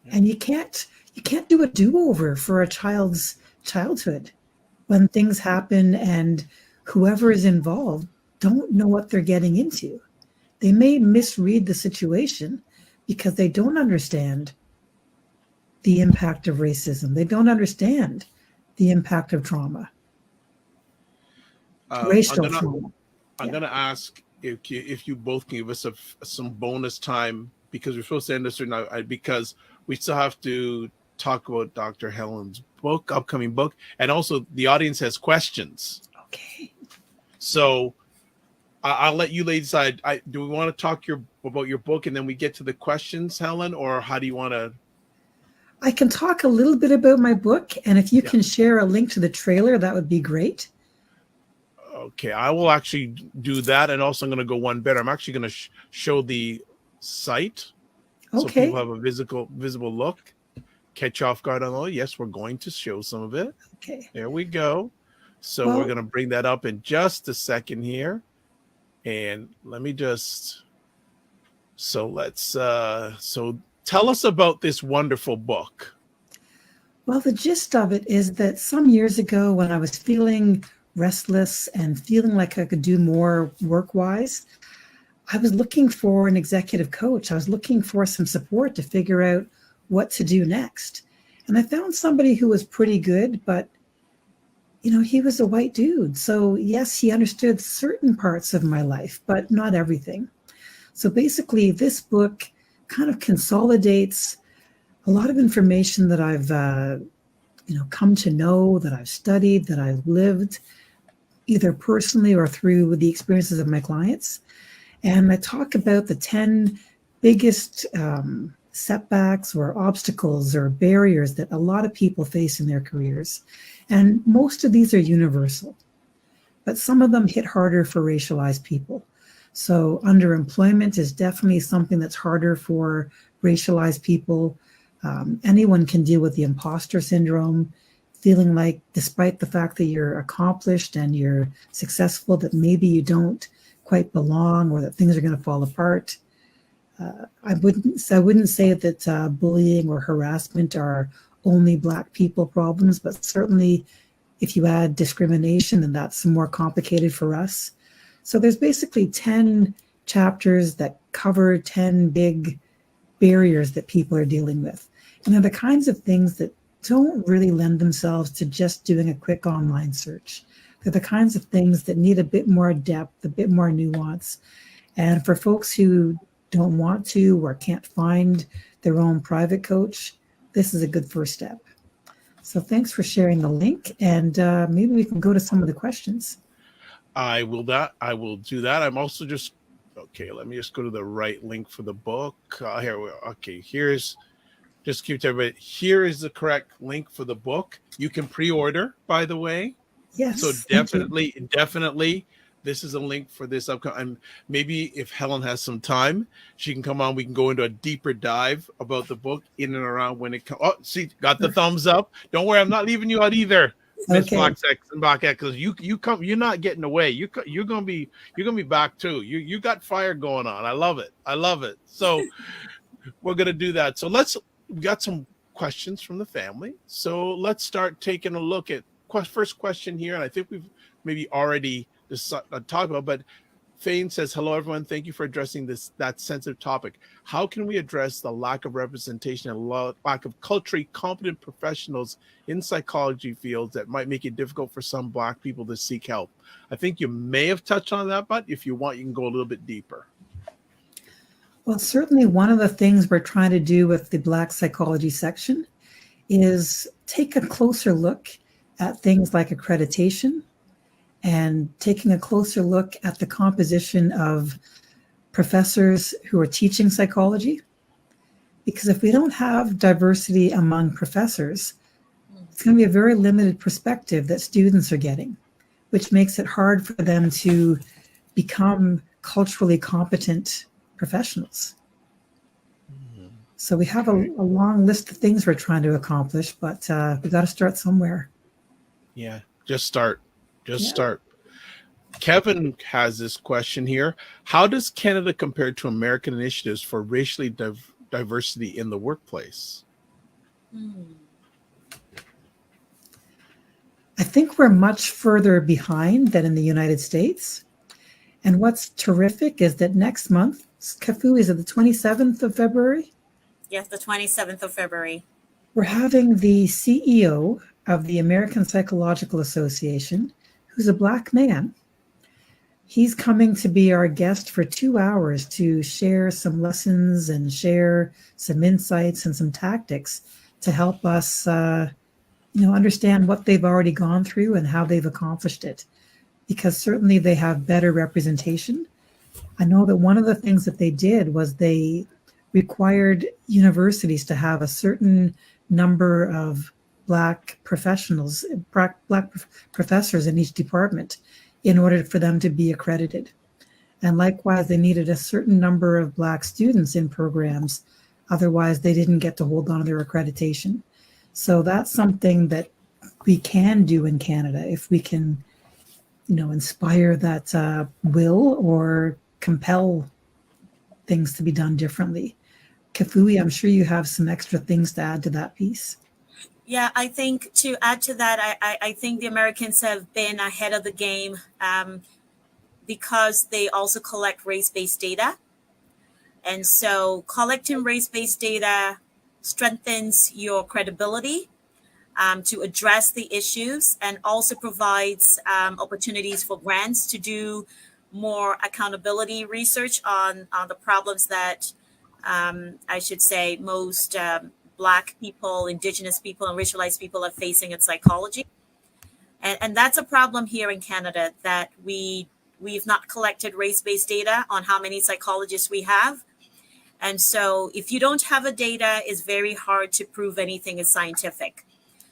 Speaker 2: Yep. And you can't do a do-over for a child's childhood when things happen and whoever is involved don't know what they're getting into. They may misread the situation because they don't understand the impact of racism. They don't understand the impact of trauma. Racial trauma.
Speaker 1: I'm going to ask if you both can give us some bonus time, because we're supposed to end this now, because we still have to talk about Dr. Helen's upcoming book, and also the audience has questions.
Speaker 2: Okay.
Speaker 1: So I'll let you ladies decide. Do we want to talk about your book and then we get to the questions, Helen, or how do you want to?
Speaker 2: I can talk a little bit about my book, and if you can share a link to the trailer, that would be great.
Speaker 1: Okay, I will actually do that, and also I'm going to go one better. I'm actually going to show the site, so people have a visible look. Catch off guard on, yes, we're going to show some of it.
Speaker 2: Okay.
Speaker 1: There we go. So we're going to bring that up in just a second here. And let me just, so tell us about this wonderful book.
Speaker 2: Well, the gist of it is that some years ago, when I was feeling restless and feeling like I could do more work-wise, I was looking for an executive coach. I was looking for some support to figure out what to do next. And I found somebody who was pretty good, but he was a white dude. So yes, he understood certain parts of my life, but not everything. So basically this book kind of consolidates a lot of information that I've come to know, that I've studied, that I've lived, either personally or through the experiences of my clients. And I talk about the 10 biggest setbacks or obstacles or barriers that a lot of people face in their careers. And most of these are universal, but some of them hit harder for racialized people. So underemployment is definitely something that's harder for racialized people. Anyone can deal with the imposter syndrome, feeling like despite the fact that you're accomplished and you're successful, that maybe you don't quite belong or that things are going to fall apart. I wouldn't say that bullying or harassment are only Black people problems, but certainly if you add discrimination, then that's more complicated for us. So there's basically 10 chapters that cover 10 big barriers that people are dealing with. And they're the kinds of things that don't really lend themselves to just doing a quick online search. They're the kinds of things that need a bit more depth, a bit more nuance. And for folks who don't want to or can't find their own private coach, this is a good first step. So thanks for sharing the link, and maybe we can go to some of the questions.
Speaker 1: I will do that. I'm also just, let me just go to the right link for the book. Here we are. Okay, just keep everybody, here is the correct link for the book. You can pre-order, by the way.
Speaker 2: Yes.
Speaker 1: So definitely, this is a link for this upcoming. Maybe if Helen has some time, she can come on. We can go into a deeper dive about the book in and around when it comes. Oh, see, got the thumbs up. Don't worry, I'm not leaving you out either. Miss
Speaker 2: Okay.
Speaker 1: Black X, because you're not getting away. You're gonna be back too. You got fire going on. I love it. I love it. So we're gonna do that. So we got some questions from the family. So let's start taking a look at first question here, and I think we've maybe already talked about, but Fane says, hello, everyone. Thank you for addressing that sensitive topic. How can we address the lack of representation and lack of culturally competent professionals in psychology fields that might make it difficult for some Black people to seek help? I think you may have touched on that, but if you want, you can go a little bit deeper.
Speaker 2: Well, certainly one of the things we're trying to do with the Black psychology section is take a closer look at things like accreditation, and taking a closer look at the composition of professors who are teaching psychology. Because if we don't have diversity among professors, it's going to be a very limited perspective that students are getting, which makes it hard for them to become culturally competent professionals. So we have a long list of things we're trying to accomplish, but we got to start somewhere.
Speaker 1: Yeah, just start. Start. Kevin has this question here. How does Canada compare to American initiatives for racially diversity in the workplace?
Speaker 2: I think we're much further behind than in the United States. And what's terrific is that next month, Kafui, is it the 27th of February?
Speaker 3: Yes, the 27th of February.
Speaker 2: We're having the CEO of the American Psychological Association, who's a Black man. He's coming to be our guest for 2 hours to share some lessons and share some insights and some tactics to help us, understand what they've already gone through and how they've accomplished it. Because certainly they have better representation. I know that one of the things that they did was they required universities to have a certain number of Black professionals, Black professors in each department in order for them to be accredited. And likewise, they needed a certain number of Black students in programs. Otherwise, they didn't get to hold on to their accreditation. So that's something that we can do in Canada if we can, inspire that will or compel things to be done differently. Kafui, I'm sure you have some extra things to add to that piece.
Speaker 3: Yeah, I think to add to that, I think the Americans have been ahead of the game because they also collect race-based data. And so collecting race-based data strengthens your credibility to address the issues, and also provides opportunities for grants to do more accountability research on the problems that I should say most Black people, Indigenous people, and racialized people are facing in psychology. And that's a problem here in Canada, that we've not collected race-based data on how many psychologists we have. And so if you don't have a data, it's very hard to prove anything is scientific.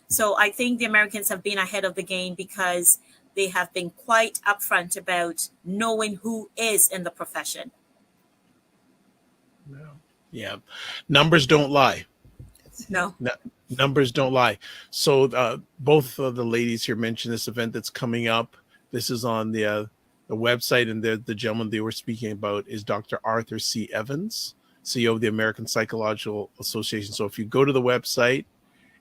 Speaker 3: So I think the Americans have been ahead of the game because they have been quite upfront about knowing who is in the profession.
Speaker 1: Yeah. Numbers don't lie.
Speaker 3: No.
Speaker 1: Numbers don't lie. So both of the ladies here mentioned this event that's coming up. This is on the website, and the gentleman they were speaking about is Dr. Arthur C. Evans, CEO of the American Psychological Association. So if you go to the website,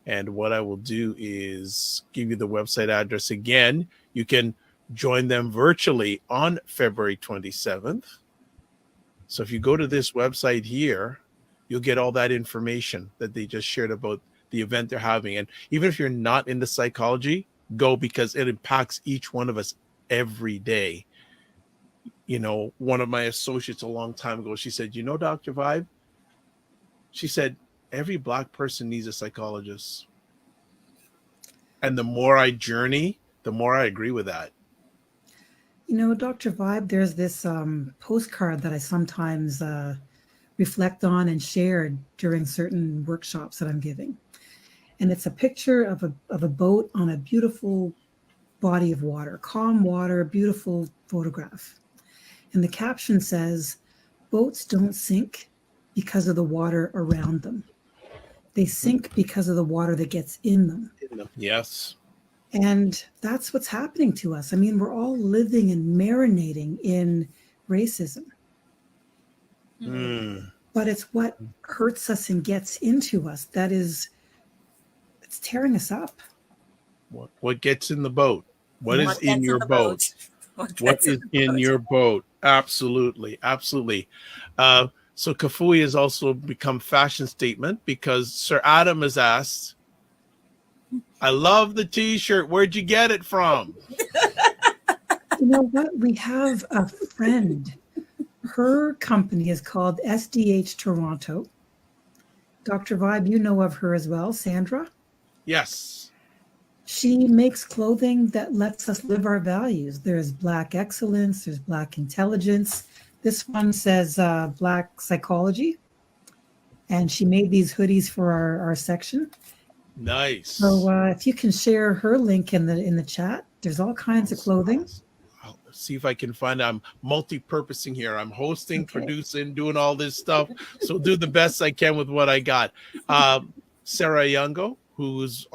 Speaker 1: and what I will do is give you the website address again, you can join them virtually on February 27th. So if you go to this website here, you'll get all that information that they just shared about the event they're having. And even if you're not into psychology, go, because it impacts each one of us every day. One of my associates a long time ago, she said, Dr. Vibe, she said, every Black person needs a psychologist. And the more I journey, the more I agree with that.
Speaker 2: Dr. Vibe, there's this postcard that I sometimes reflect on and share during certain workshops that I'm giving. And it's a picture of a boat on a beautiful body of water, calm water, beautiful photograph. And the caption says, boats don't sink because of the water around them. They sink because of the water that gets in them.
Speaker 1: Yes.
Speaker 2: And that's what's happening to us. I mean, we're all living and marinating in racism.
Speaker 1: Mm.
Speaker 2: But it's what hurts us and gets into us that is, it's tearing us up.
Speaker 1: What gets in the boat? What is
Speaker 3: What
Speaker 1: in
Speaker 3: gets in
Speaker 1: your
Speaker 3: the
Speaker 1: boat?
Speaker 3: boat? What
Speaker 1: What
Speaker 3: gets
Speaker 1: is
Speaker 3: the
Speaker 1: in
Speaker 3: boat?
Speaker 1: your boat? Absolutely. Absolutely. So Kafui has also become fashion statement because Sir Adam has asked, I love the t-shirt. Where'd you get it from?
Speaker 2: You know what? We have a friend. Her company is called SDH Toronto. Dr. Vibe, you know of her as well, Sandra.
Speaker 1: Yes.
Speaker 2: She makes clothing that lets us live our values. There's Black excellence, there's Black intelligence. This one says Black psychology. And she made these hoodies for our section.
Speaker 1: Nice.
Speaker 2: So if you can share her link in the chat, there's all kinds of clothing.
Speaker 1: I'll see if I can find. I'm multi-purposing here. I'm hosting, producing, doing all this stuff. So do the best I can with what I got. Sarah Youngo, who's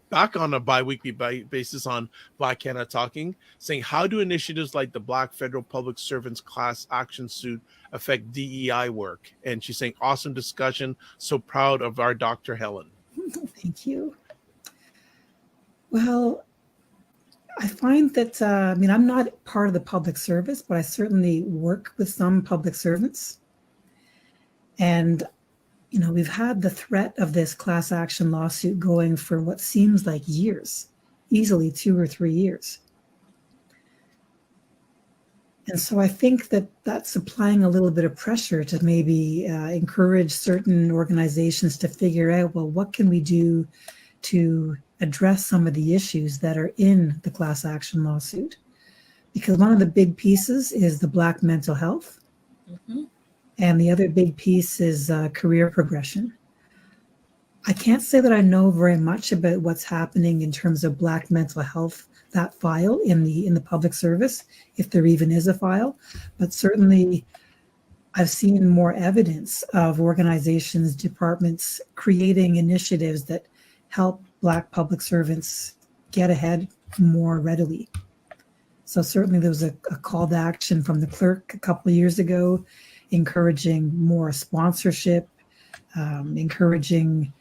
Speaker 1: back on a bi-weekly basis on Black Canada Talking, saying, how do initiatives like the Black Federal Public Servants Class Action Suit affect DEI work? And she's saying, awesome discussion. So proud of our Dr. Helen.
Speaker 2: Thank you. Well, I find that, I'm not part of the public service, but I certainly work with some public servants. And, we've had the threat of this class action lawsuit going for what seems like years, easily 2 or 3 years. And so I think that that's applying a little bit of pressure to maybe encourage certain organizations to figure out, well, what can we do to address some of the issues that are in the class action lawsuit? Because one of the big pieces is the Black mental health. Mm-hmm. And the other big piece is career progression. I can't say that I know very much about what's happening in terms of Black mental health, that file in the public service, if there even is a file, but certainly I've seen more evidence of organizations, departments creating initiatives that help Black public servants get ahead more readily. So certainly there was a call to action from the clerk a couple of years ago, encouraging more sponsorship, encouraging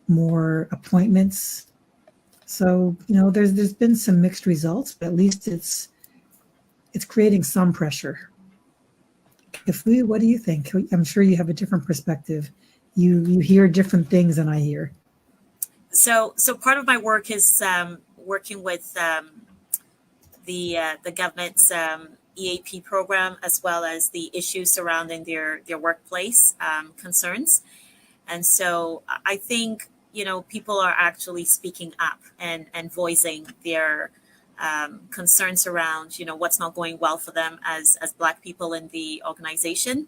Speaker 2: more appointments. So, there's been some mixed results, but at least it's creating some pressure. What do you think? I'm sure you have a different perspective. You hear different things than I hear.
Speaker 3: So part of my work is working with the government's EAP program, as well as the issues surrounding their workplace concerns. And so I think, people are actually speaking up and voicing their concerns around, what's not going well for them as Black people in the organization.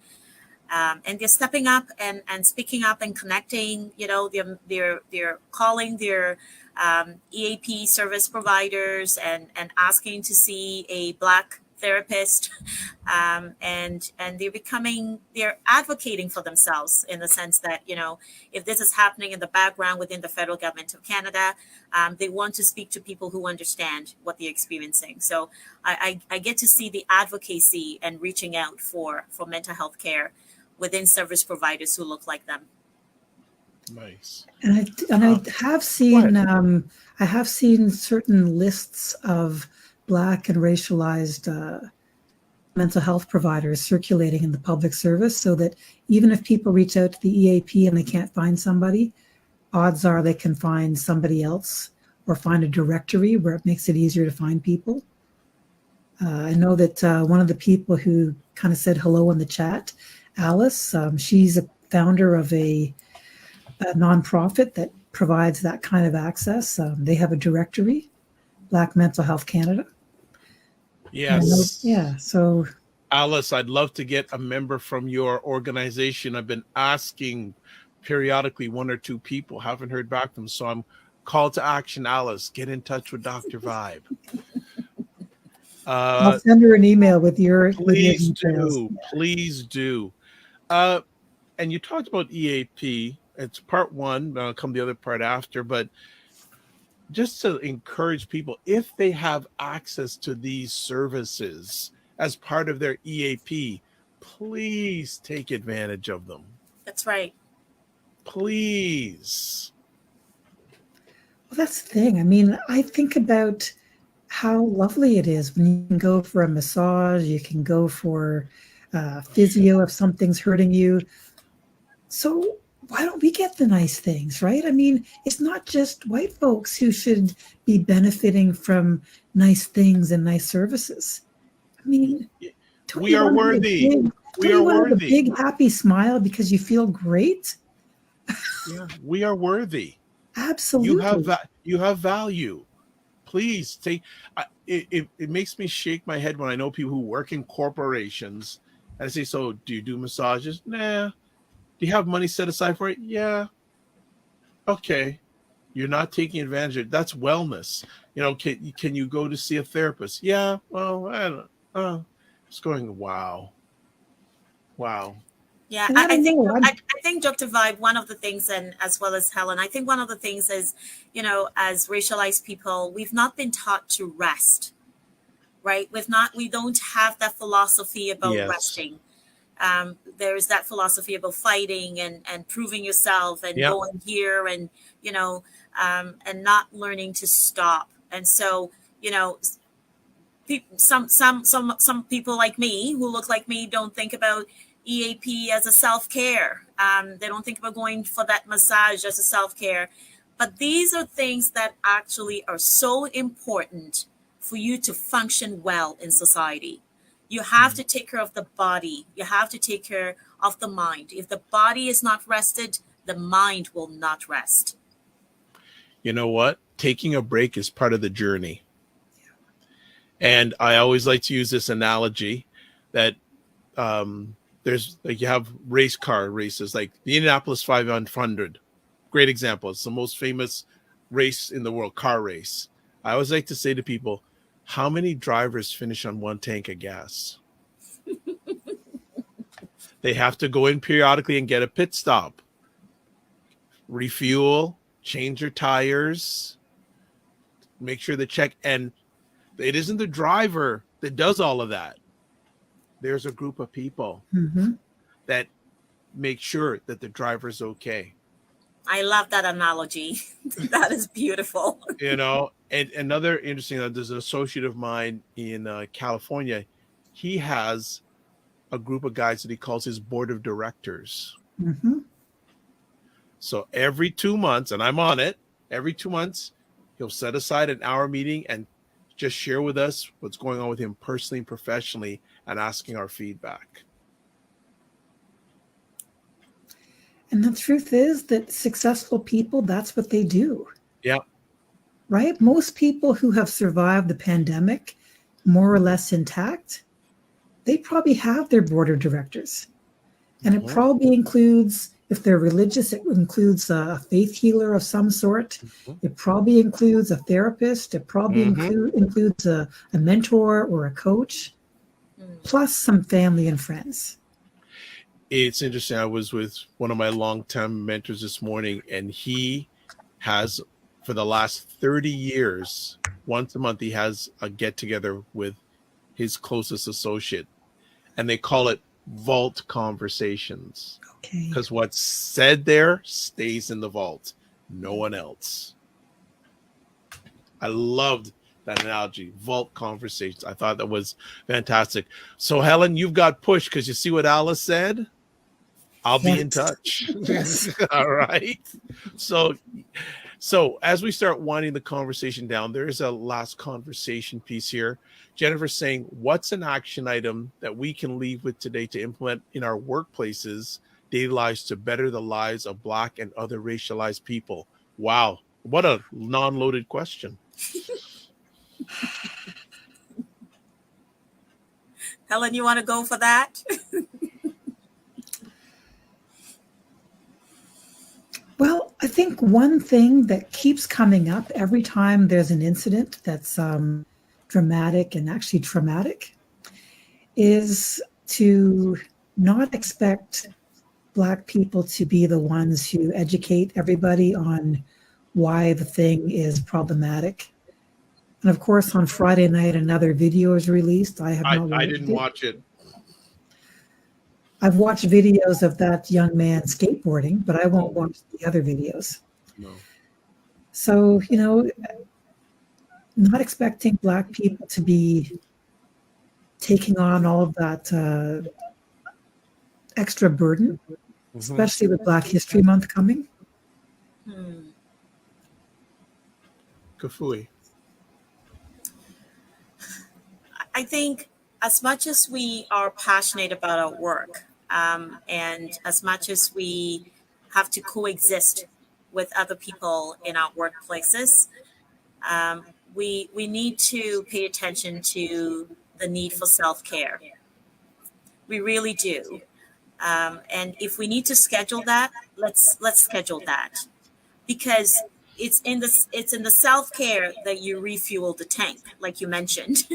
Speaker 3: And they're stepping up and speaking up and connecting, they're calling their EAP service providers and asking to see a Black therapist, and they're advocating for themselves in the sense that, if this is happening in the background within the federal government of Canada, they want to speak to people who understand what they're experiencing. So I get to see the advocacy and reaching out for mental health care within service providers who look like them.
Speaker 1: Nice.
Speaker 2: And I have seen certain lists of Black and racialized mental health providers circulating in the public service, so that even if people reach out to the EAP and they can't find somebody, odds are they can find somebody else or find a directory where it makes it easier to find people. I know that one of the people who kind of said hello in the chat, Alice, she's a founder of a nonprofit that provides that kind of access. They have a directory, Black Mental Health Canada.
Speaker 1: Yes.
Speaker 2: So
Speaker 1: Alice, I'd love to get a member from your organization. I've been asking periodically 1 or 2 people, haven't heard back from them. So I'm call to action, Alice, get in touch with Dr. Vibe.
Speaker 2: I'll send her an email with your
Speaker 1: please
Speaker 2: details.
Speaker 1: Please do. And you talked about EAP. It's part 1. Come the other part after. But just to encourage people, if they have access to these services as part of their EAP, please take advantage of them.
Speaker 3: That's right.
Speaker 1: Please.
Speaker 2: Well, that's the thing. I mean, I think about how lovely it is when you can go for a massage, you can go for physio if something's hurting you. So why don't we get the nice things, right? I mean, it's not just white folks who should be benefiting from nice things and nice services. I mean,
Speaker 1: we are worthy. We are worthy.
Speaker 2: A big happy smile because you feel great.
Speaker 1: Yeah, we are worthy.
Speaker 2: Absolutely.
Speaker 1: You have value. Please take. It makes me shake my head when I know people who work in corporations, and I say, "So, do you do massages?" Nah. Do you have money set aside for it? Yeah. Okay. You're not taking advantage of it. That's wellness. You know, can you go to see a therapist? Yeah. Well, I don't know. Just going, wow.
Speaker 3: Yeah,
Speaker 2: And
Speaker 3: I think Dr. Vibe, one of the things, and as well as Helen, I think one of the things is, you know, as racialized people, we've not been taught to rest, right? We don't have that philosophy about resting. There's that philosophy about fighting and proving yourself and going here and, you know, and not learning to stop. And so, you know, some people like me who look like me don't think about EAP as a self-care. They don't think about going for that massage as a self-care. But these are things that actually are so important for you to function well in society. You have to take care of the body. You have to take care of the mind. If the body is not rested, the mind will not rest.
Speaker 1: You know what? Taking a break is part of the journey. And I always like to use this analogy that there's like you have race car races, like the Indianapolis 500. Great example. It's the most famous race in the world, car race. I always like to say to people, how many drivers finish on one tank of gas? They have to go in periodically and get a pit stop, refuel, change their tires, make sure they check. And it isn't the driver that does all of that. There's a group of people that make sure that the driver's okay.
Speaker 3: I love that analogy. That is beautiful.
Speaker 1: You know, and another interesting, there's an associate of mine in California. He has a group of guys that he calls his board of directors. So every 2 months, and I'm on it, every 2 months, he'll set aside an hour meeting and just share with us what's going on with him personally and professionally and asking our feedback.
Speaker 2: And the truth is that successful people, that's what they do.
Speaker 1: Yeah.
Speaker 2: Right? Most people who have survived the pandemic, more or less intact, they probably have their board of directors. And it probably includes, if they're religious, it includes a faith healer of some sort. It probably includes a therapist. It probably includes a mentor or a coach, plus some family and friends.
Speaker 1: It's interesting. I was with one of my long-term mentors this morning, and he has, for the last 30 years, once a month, he has a get-together with his closest associate, and they call it vault conversations. Okay. Because what's said there stays in the vault. No one else. I loved that analogy, vault conversations. I thought that was fantastic. So, Helen, you've got pushed because you see what Alice said? I'll be in touch. All right. So as we start winding the conversation down, there is a last conversation piece here. Jennifer's saying, what's an action item that we can leave with today to implement in our workplaces, daily lives, to better the lives of Black and other racialized people? Wow. What a non-loaded question.
Speaker 3: Helen, you want to go for that?
Speaker 2: Well, I think one thing that keeps coming up every time there's an incident that's dramatic and actually traumatic is to not expect Black people to be the ones who educate everybody on why the thing is problematic. And of course, on Friday night, another video is released. I have not watched
Speaker 1: I didn't watch it.
Speaker 2: I've watched videos of that young man skateboarding, but I won't watch the other videos.
Speaker 1: No.
Speaker 2: So, you know, not expecting Black people to be taking on all of that extra burden, especially with Black History Month coming.
Speaker 1: Kafui.
Speaker 3: I think as much as we are passionate about our work, and as much as we have to coexist with other people in our workplaces, we need to pay attention to the need for self-care. We really do. And if we need to schedule that, let's schedule that, because it's in the self-care that you refuel the tank, like you mentioned.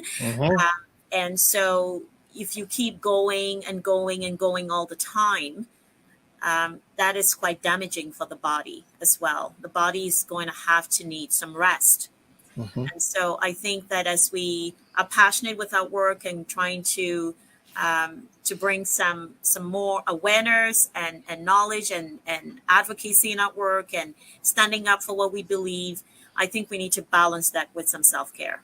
Speaker 3: And so if you keep going and going and going all the time, that is quite damaging for the body as well. The body is going to have to need some rest. And so I think that as we are passionate with our work and trying to bring some more awareness and knowledge and advocacy in our work and standing up for what we believe, I think we need to balance that with some self-care.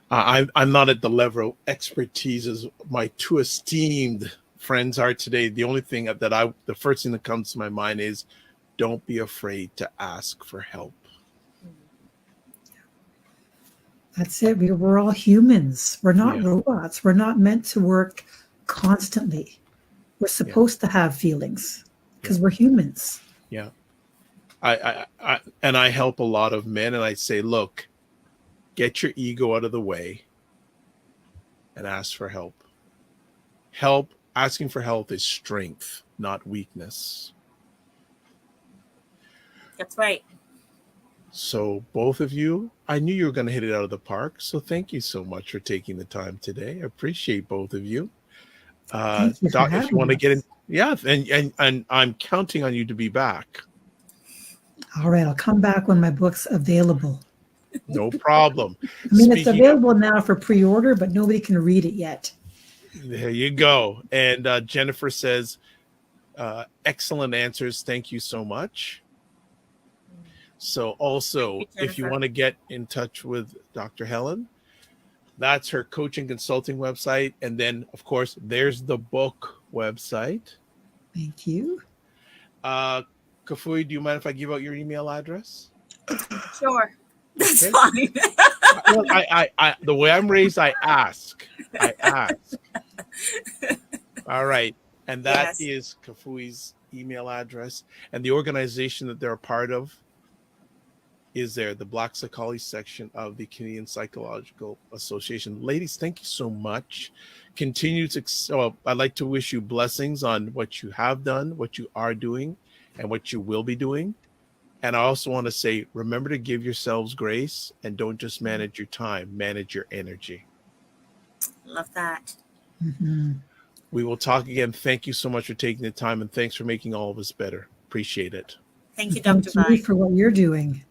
Speaker 1: I'm not at the level of expertise as my two esteemed friends are today. The only thing the first thing that comes to my mind is, don't be afraid to ask for help.
Speaker 2: That's it. We're all humans. We're not robots. We're not meant to work constantly. We're supposed to have feelings because we're humans.
Speaker 1: Yeah. I help a lot of men, and I say, look, get your ego out of the way and ask for help. Asking for help is strength, not weakness.
Speaker 3: That's right.
Speaker 1: So both of you, I knew you were going to hit it out of the park. So thank you so much for taking the time today. I appreciate both of you.
Speaker 2: Thank you
Speaker 1: Doc, if you want to get in, and I'm counting on you to be back.
Speaker 2: All right, I'll come back when my book's available.
Speaker 1: No problem.
Speaker 2: I mean, it's available now for pre-order, but nobody can read it yet.
Speaker 1: There you go. And Jennifer says, excellent answers. Thank you so much. So also, if you want to get in touch with Dr. Helen, that's her coaching consulting website. And then, of course, there's the book website.
Speaker 2: Thank you.
Speaker 1: Kafui, do you mind if I give out your email address?
Speaker 3: Sure. That's fine.
Speaker 1: Well, I the way I'm raised, I ask. All right. And that is Kafui's email address. And the organization that they're a part of is there, the Black Psychology section of the Canadian Psychological Association. Ladies, thank you so much. I'd like to wish you blessings on what you have done, what you are doing, and what you will be doing. And I also want to say, remember to give yourselves grace and don't just manage your time, manage your energy.
Speaker 3: Love that.
Speaker 1: We will talk again. Thank you so much for taking the time, and thanks for making all of us better. Appreciate it.
Speaker 3: Thank you, Dr.
Speaker 2: Thank you for what you're doing.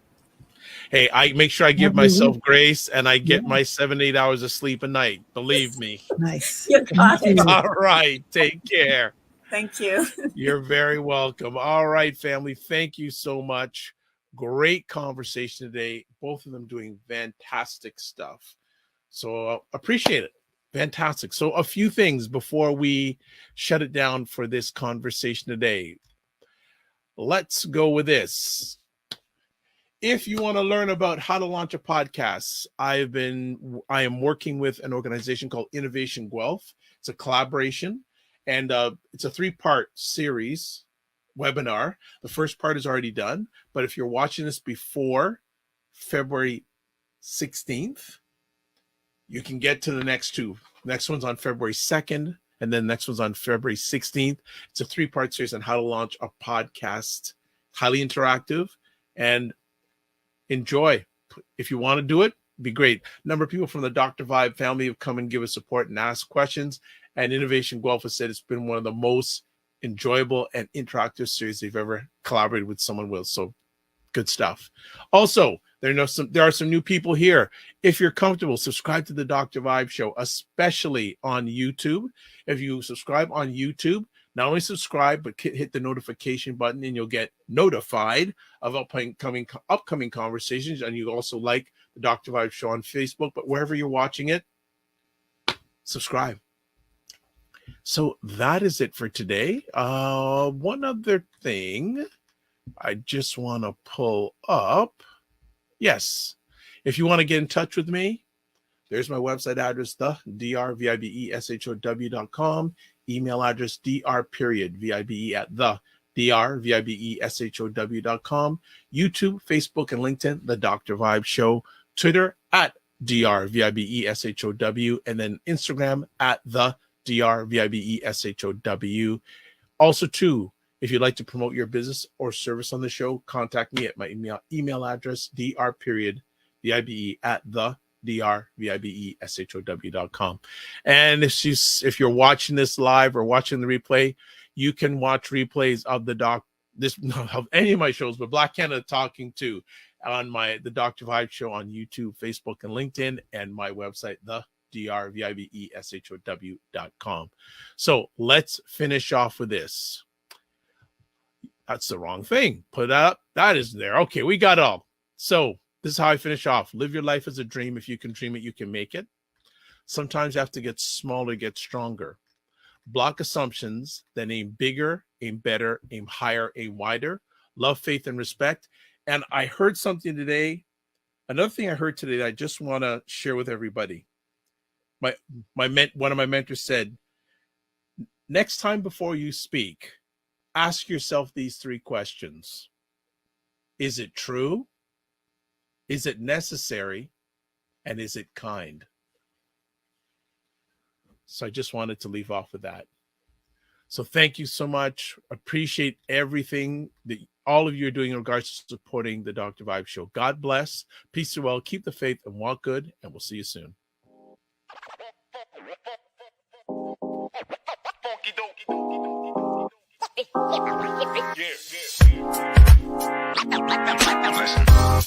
Speaker 1: Hey, I make sure I give myself grace, and I get my 7-8 hours of sleep a night. Believe me.
Speaker 2: Nice.
Speaker 3: You got it.
Speaker 1: All right. Take care.
Speaker 3: Thank you.
Speaker 1: You're very welcome. All right, family. Thank you so much. Great conversation today. Both of them doing fantastic stuff. So appreciate it. Fantastic. So a few things before we shut it down for this conversation today. Let's go with this. If you want to learn about how to launch a podcast, I am working with an organization called Innovation Guelph. It's a collaboration, and it's a 3-part series webinar. The first part is already done, but if you're watching this before February 16th, you can get to the next two. Next one's on February 2nd, and then next one's on February 16th. It's a 3-part series on how to launch a podcast, highly interactive, and enjoy. If you want to do it, be great. A number of people from the Dr. Vibe family have come and give us support and ask questions. And Innovation Guelph has said it's been one of the most enjoyable and interactive series they've ever collaborated with someone with. So Good stuff. Also, there are some new people here. If you're comfortable, subscribe to the Dr. Vibe Show, especially on YouTube. If you subscribe on YouTube, not only subscribe, but hit the notification button and you'll get notified of upcoming conversations. And you also like the Dr. Vibe Show on Facebook, but wherever you're watching it, subscribe. So that is it for today. One other thing I just want to pull up. Yes, if you want to get in touch with me, there's my website address, the drvibeshow.com. Email address, dr.vibe at the drvibeshow.com. YouTube, Facebook, and LinkedIn, The Dr. Vibe Show. Twitter, at drvibeshow. And then Instagram, at the drvibeshow. Also, too, if you'd like to promote your business or service on the show, contact me at my email address, dr.vibe at the drvibeshow.com. And if you're watching this live or watching the replay, you can watch replays of of any of my shows, but Black Canada Talking too, on the Dr. Vibe Show on YouTube, Facebook, and LinkedIn, and my website, the drvibeshow.com. So let's finish off with this. That's the wrong thing. Put up. That is there. Okay, we got it all. So this is how I finish off. Live your life as a dream. If you can dream it, you can make it. Sometimes you have to get smaller, get stronger. Block assumptions, then aim bigger, aim better, aim higher, aim wider. Love, faith, and respect. And I heard something today. Another thing I heard today that I just want to share with everybody. One of my mentors said, next time before you speak, ask yourself these 3 questions. Is it true? Is it necessary? And is it kind? So I just wanted to leave off with that. So thank you so much. Appreciate everything that all of you are doing in regards to supporting the Dr. Vibe Show. God bless. Peace and well. Keep the faith and walk good. And we'll see you soon. Yeah.